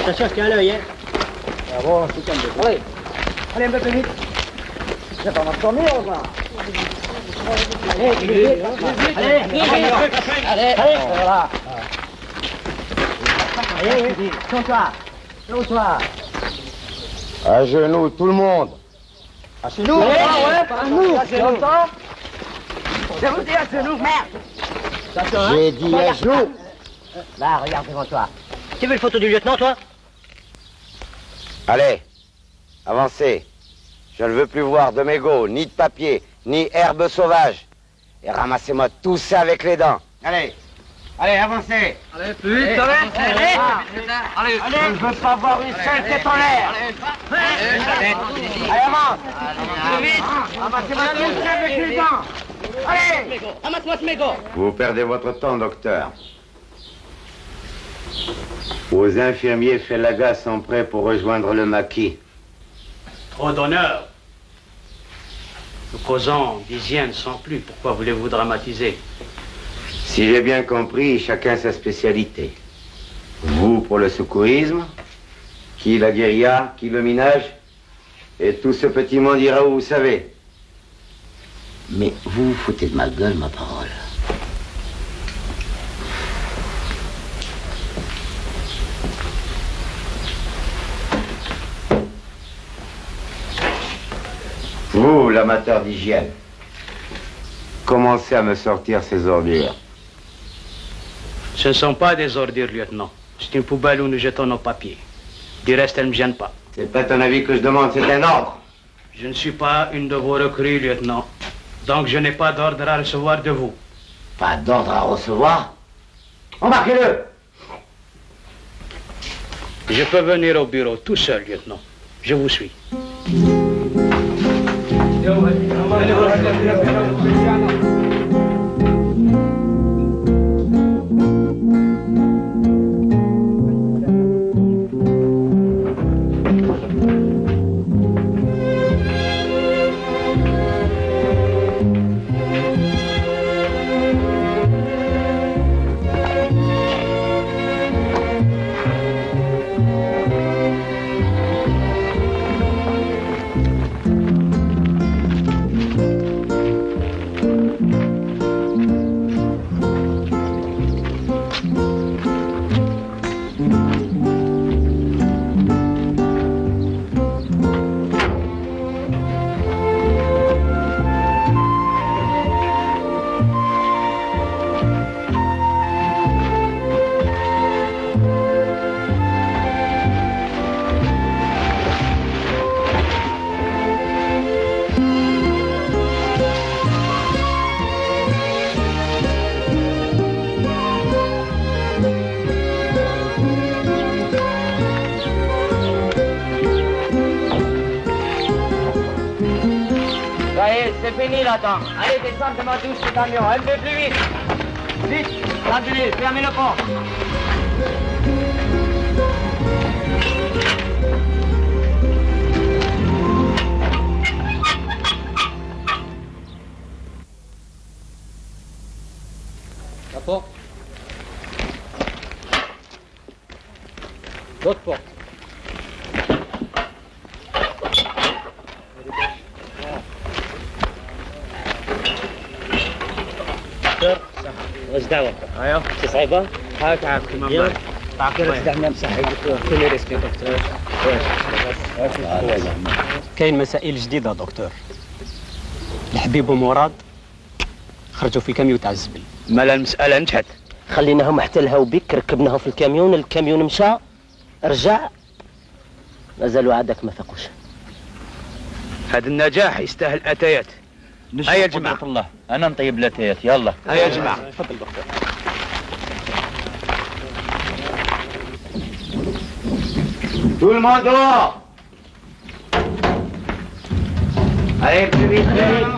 Attention, je tiens l'œil, hein. Ah bon, c'est calme. Allez. Allez, un peu plus vite. Ça va m'endormir, ou pas? Allez, allez, voilà. Allez, tourne-toi. Tourne-toi. À genoux, tout le monde. À genoux? Ouais, pas à nous. À genoux. Je vous dis à genoux, merde. J'ai dit à genoux. Là, regarde devant toi. Tu veux une photo du lieutenant, toi? Allez, avancez. Je ne veux plus voir de mégots, ni de papier, ni herbe sauvage. Et ramassez-moi tout ça avec les dents. Allez, allez, avancez. Allez, plus vite, allez. Allez, Je ne veux pas voir une seule tête en l'air. Allez, avance. Plus vite. Ramassez-moi tout ça avec les dents. Allez. Ramasse-moi ce mégot. Vous perdez votre temps, docteur. Vos infirmiers Félaga sont prêts pour rejoindre le maquis. Trop d'honneur. Nous causons d'hygiène sans plus. Pourquoi voulez-vous dramatiser? Si j'ai bien compris, chacun sa spécialité. Vous pour le secourisme, qui la guérilla, qui le minage, et tout ce petit monde ira où vous savez. Mais vous vous foutez de ma gueule, ma parole. Vous, l'amateur d'hygiène, commencez à me sortir ces ordures. Ce ne sont pas des ordures, lieutenant. C'est une poubelle où nous jetons nos papiers. Du reste, elles ne me gênent pas. C'est pas ton avis que je demande, c'est un ordre. Je ne suis pas une de vos recrues, lieutenant. Donc je n'ai pas d'ordre à recevoir de vous. Pas d'ordre à recevoir? Embarquez-le! Je peux venir au bureau tout seul, lieutenant. Je vous suis. C'est fini là-dedans. Allez, descendez de ma douche ce camion. Un peu plus vite. Vite, l'ambulance, fermez le pont. La porte. L'autre porte. واش دعوة؟ ايوه شي صعيبة؟ هاك عارف كيما يلا. تعرف كيف استعمال صحي كل ريسك دكتور. كاين مسائل جديده دكتور. الحبيب ومراد خرجوا في الكاميون تاع الزبل. مالا المساله نجحت. خليناهم احتلها بك، ركبناهم في الكاميون مشى رجع، مازالوا عادك ما فاقوش. هذا النجاح يستاهل اتايات. هيا يا جماعه الله انا نطيب الاتايات يلا. هيا يا جماعه. تفضل دكتور. Tout le monde dehors. Allez, plus vite, plus vite.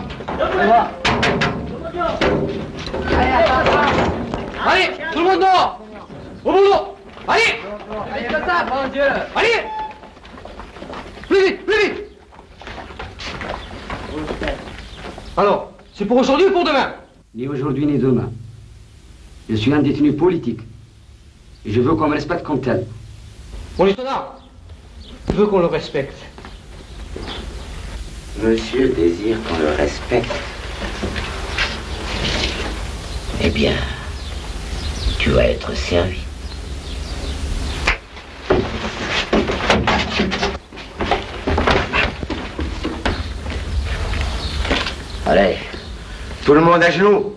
Allez, tout le monde dehors. Au boulot. Allez. Allez. Plus vite, plus vite. Alors, c'est pour aujourd'hui ou pour demain? Ni aujourd'hui ni demain. Je suis un détenu politique. Et je veux qu'on me respecte comme tel. Mon lieutenant, je veux qu'on le respecte. Monsieur désire qu'on le respecte. Eh bien, tu vas être servi. Allez, tout le monde à genoux.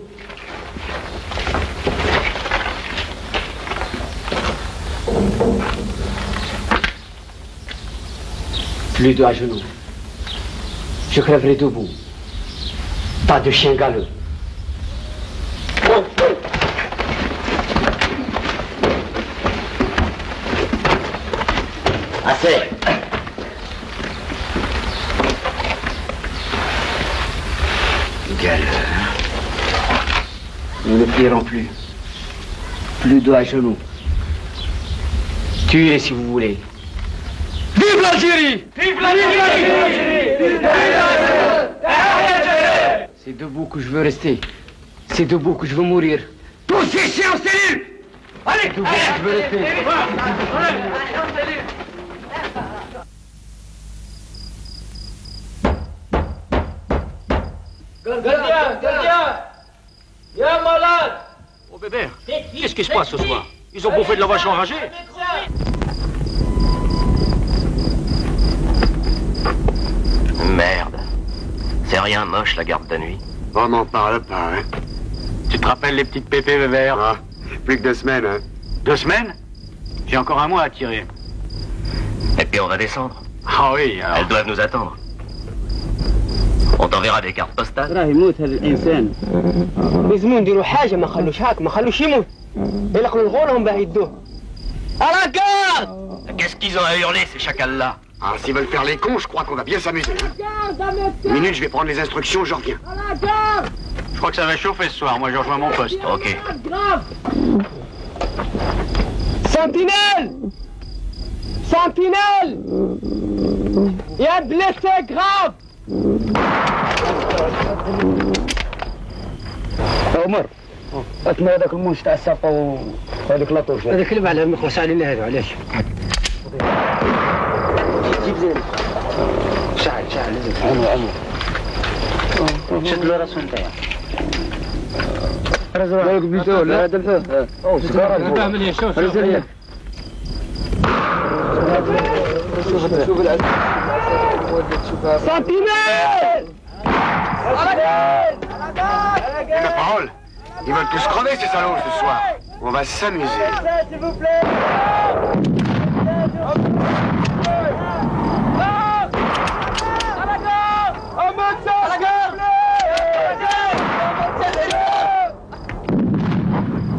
Plus de à genoux. Je crèverai debout. Pas de chien galeux. Assez. Galeux. Nous ne plierons plus. Plus de à genoux. Tuez si vous voulez. Vive l'Algérie! Vive l'Algérie! C'est debout que je veux rester. C'est debout que je veux mourir. Tous ici en cellule! Allez! C'est debout que je veux rester. Gardien! Viens malade! Oh bébé, qu'est-ce qui se passe ce soir? Ils ont bouffé de la vache enragée? Merde. C'est rien moche la garde de nuit. On n'en parle pas, hein. Tu te rappelles les petites pépées, Weber? Ah, plus que 2 semaines, hein. 2 semaines? J'ai encore un mois à tirer. Et puis on va descendre. Ah oui, alors... Elles doivent nous attendre. On t'enverra des cartes postales. راه يموت هذا الانسان. لازمو نديروا حاجه، ما خلوش هاك، ما خلوش يموت. يلقوا الغولهم باه يدوه. À la garde! Qu'est-ce qu'ils ont à hurler ces chacals-là? Alors s'ils veulent faire les cons, je crois qu'on va bien s'amuser, hein. Une minute, je vais prendre les instructions, je reviens. Je crois que ça va chauffer ce soir, moi je rejoins mon poste. Ok. Sentinelle! Sentinelle! Il y a un blessé grave! عمر اسمع هذاك المنش تاع الساقه وهذيك لاطوش هذاك اللي على المخلص علينا هذا علاش جيب زين شعل عمو شد له راسه نتايا رزق بيتو لا هذا الفه او سيجاره فاهم لي شوف Sentinelle! Et ma parole, ils veulent tous crever ces salauds ce soir. On va s'amuser. S'il vous plaît!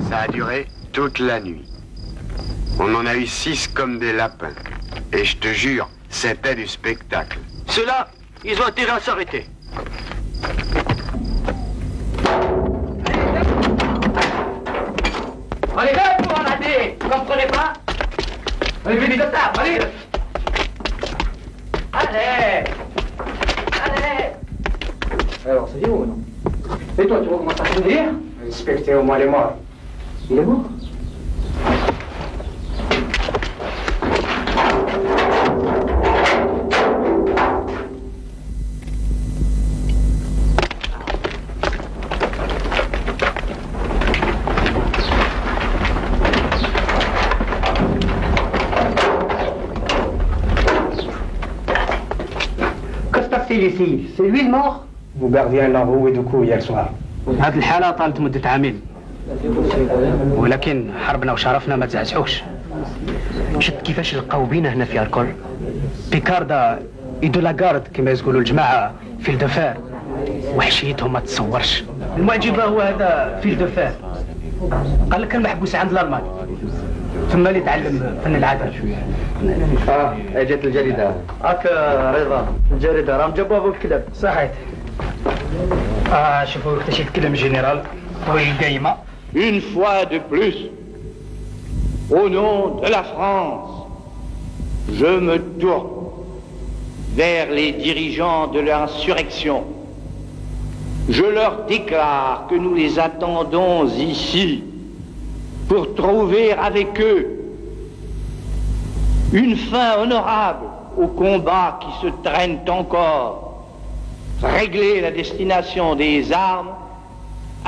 Ça a duré toute la nuit. On en a eu 6 comme des lapins. Et je te jure, c'était du spectacle. Ceux-là, ils ont intérêt à s'arrêter. Allez, vite, pour en aller! Vous comprenez pas? Allez, vite, vite, allez! Allez! Allez! Alors, c'est où, non? Et toi, tu recommences à conduire? Inspectez au moins les morts. Il est mort? domicile, c'est lui le mort? Mon gardien l'a enroué de coups hier soir. هذه الحالة طالت مدة عامين، ولكن حربنا وشرفنا ما تزعزعوش. شفت كيفاش لقاو بينا هنا في اركول؟ بيكاردا ايدو لاغارد كما يقولوا الجماعة فيل دو فار، وحشيتهم ما تصورش. المعجبة هو هذا فيل دو فار، قال لك كان محبوس عند الالمان، ثم اللي تعلم فن العدل. جات الجريدة. هاك رضا الجريدة راهم جابوها بالكلاب. صحيح. شوفوا وقتاش يتكلم الجنرال والقايمة. Une fois de plus, au nom de la France, je me tourne vers les dirigeants de l'insurrection. Je leur déclare que nous les attendons ici pour trouver avec eux une fin honorable aux combats qui se traînent encore, régler la destination des armes,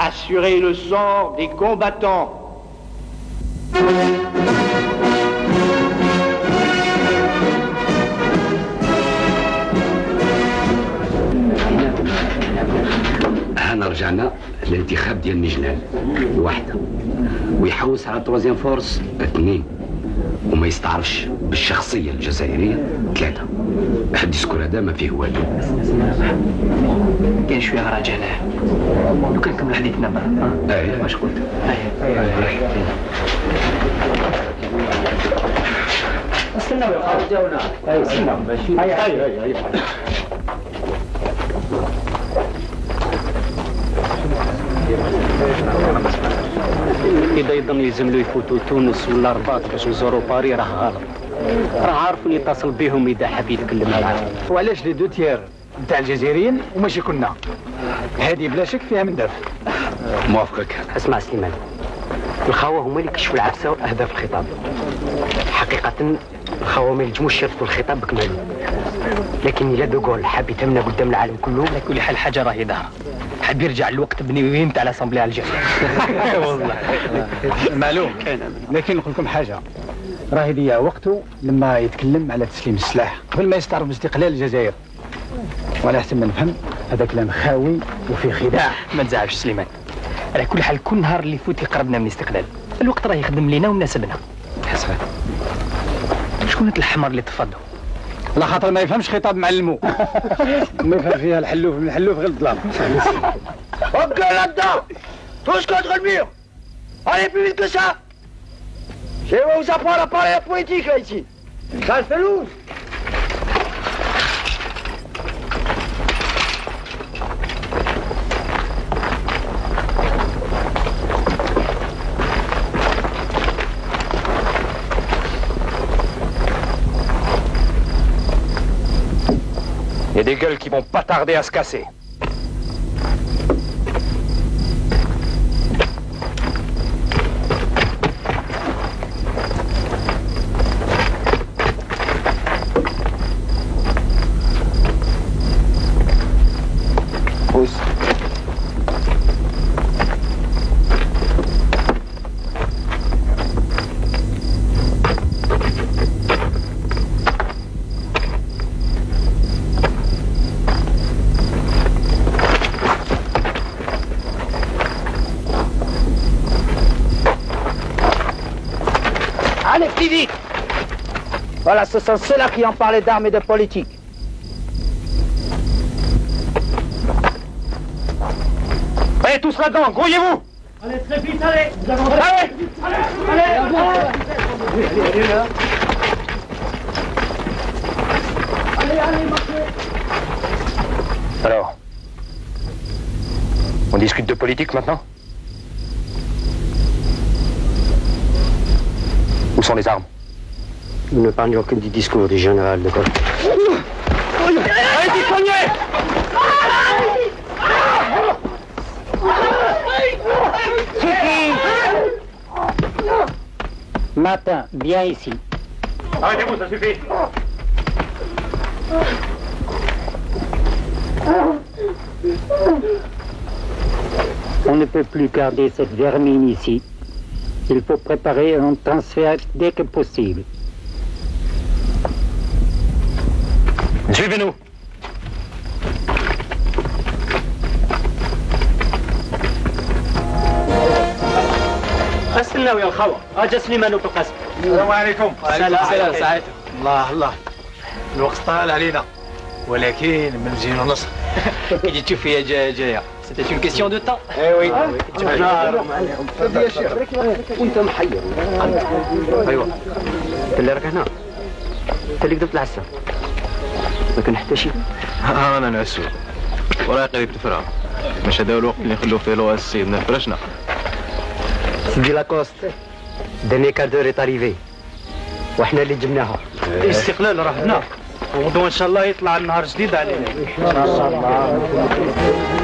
assurer le sort des combattants. احنا رجعنا للانتخاب ديال مجلال واحدة، ويحوس على تروازيام فورس 2، وما يستعرفش بالشخصية الجزائرية 3. حد يذكر هذا ما فيه والو. كاين شوية رجاله. لو كان نكمل حديثنا برا. واش قلت؟ استناو يا خويا جاونا. استناو ماشي. هيا. إذا يظن يلزملو يفوتوا تونس ولا الرباط باش نزوروا باري راه غلط. راه عارف اللي يتصل بهم إذا حاب يتكلم معاهم. وعلاش لي دو تيير نتاع الجزائريين وماشي كنا؟ هذه بلا شك فيها من دافع. موافقك. اسمع سليمان، الخاوة هما اللي كشفوا العفسة وأهداف الخطاب. حقيقة الخاوة ما يلزموش يرفضوا الخطاب بكماله، لكن إلا دوغول حاب يتمنى قدام العالم كله. على كل حال حاجة راهي ظاهرة، حاب يرجع الوقت بنيويين تاع الاسامبلي الجزائرية. والله معلوم. لكن نقول لكم حاجة، راه هذه وقته لما يتكلم على تسليم السلاح قبل ما يستعرف استقلال الجزائر. وعلى حسب ما نفهم هذا كلام خاوي وفيه خداع. ما تزعلش سليمان، على كل حال كل نهار اللي يفوت يقربنا من الاستقلال، الوقت راه يخدم لينا ومناسبنا. حسبت. شكون هاد الحمار اللي تفضوا؟ لا خاطر ما يفهمش خطاب معلمو. ما يفهم فيها الحلوف من الحلوف غير الظلام. Ok là-dedans, tous contre le mur. Allez plus vite que ça. Je vais vous apprendre à parler la politique là ici. Ça le fait lourd. Il y a des gueules qui vont pas tarder à se casser. Allez, plus vite. Voilà, ce sont ceux-là qui ont parlé d'armes et de politique. Allez, tous là-dedans, grouillez-vous. Allez, très vite, allez. Nous avons... Allez, allez, marchez. Alors, on discute de politique maintenant? Où sont les armes? Nous ne parlions que du discours du général de Gaulle. Allez, dispognez! Martin, viens ici. Arrêtez-vous, ça suffit. On ne peut plus garder cette vermine ici. Il faut préparer un transfert dès que possible. Suivez-nous. نستناو يا الخوة. اجا سليمان وفي القسم. السلام عليكم. السلام سعادة. الله الوقت طال علينا ولكن من 2:30 كي جيت تشوف فيا جايه سيتي اون كيسيون دو طون. اي وي يا شيخ وانت محير. ايوا انت اللي راك هنا، انت اللي كذبت العسه، ما كان حتى شي. انا نعسو وراي قريب تفرع، مش هذا الوقت اللي نخلو فيه لو سيدنا فرشنا. سيدي لاكوست داني كادور اريفي وحنا اللي جبناها. الاستقلال راه هنا وغدوه ان شاء الله يطلع النهار جديد علينا. ان شاء الله.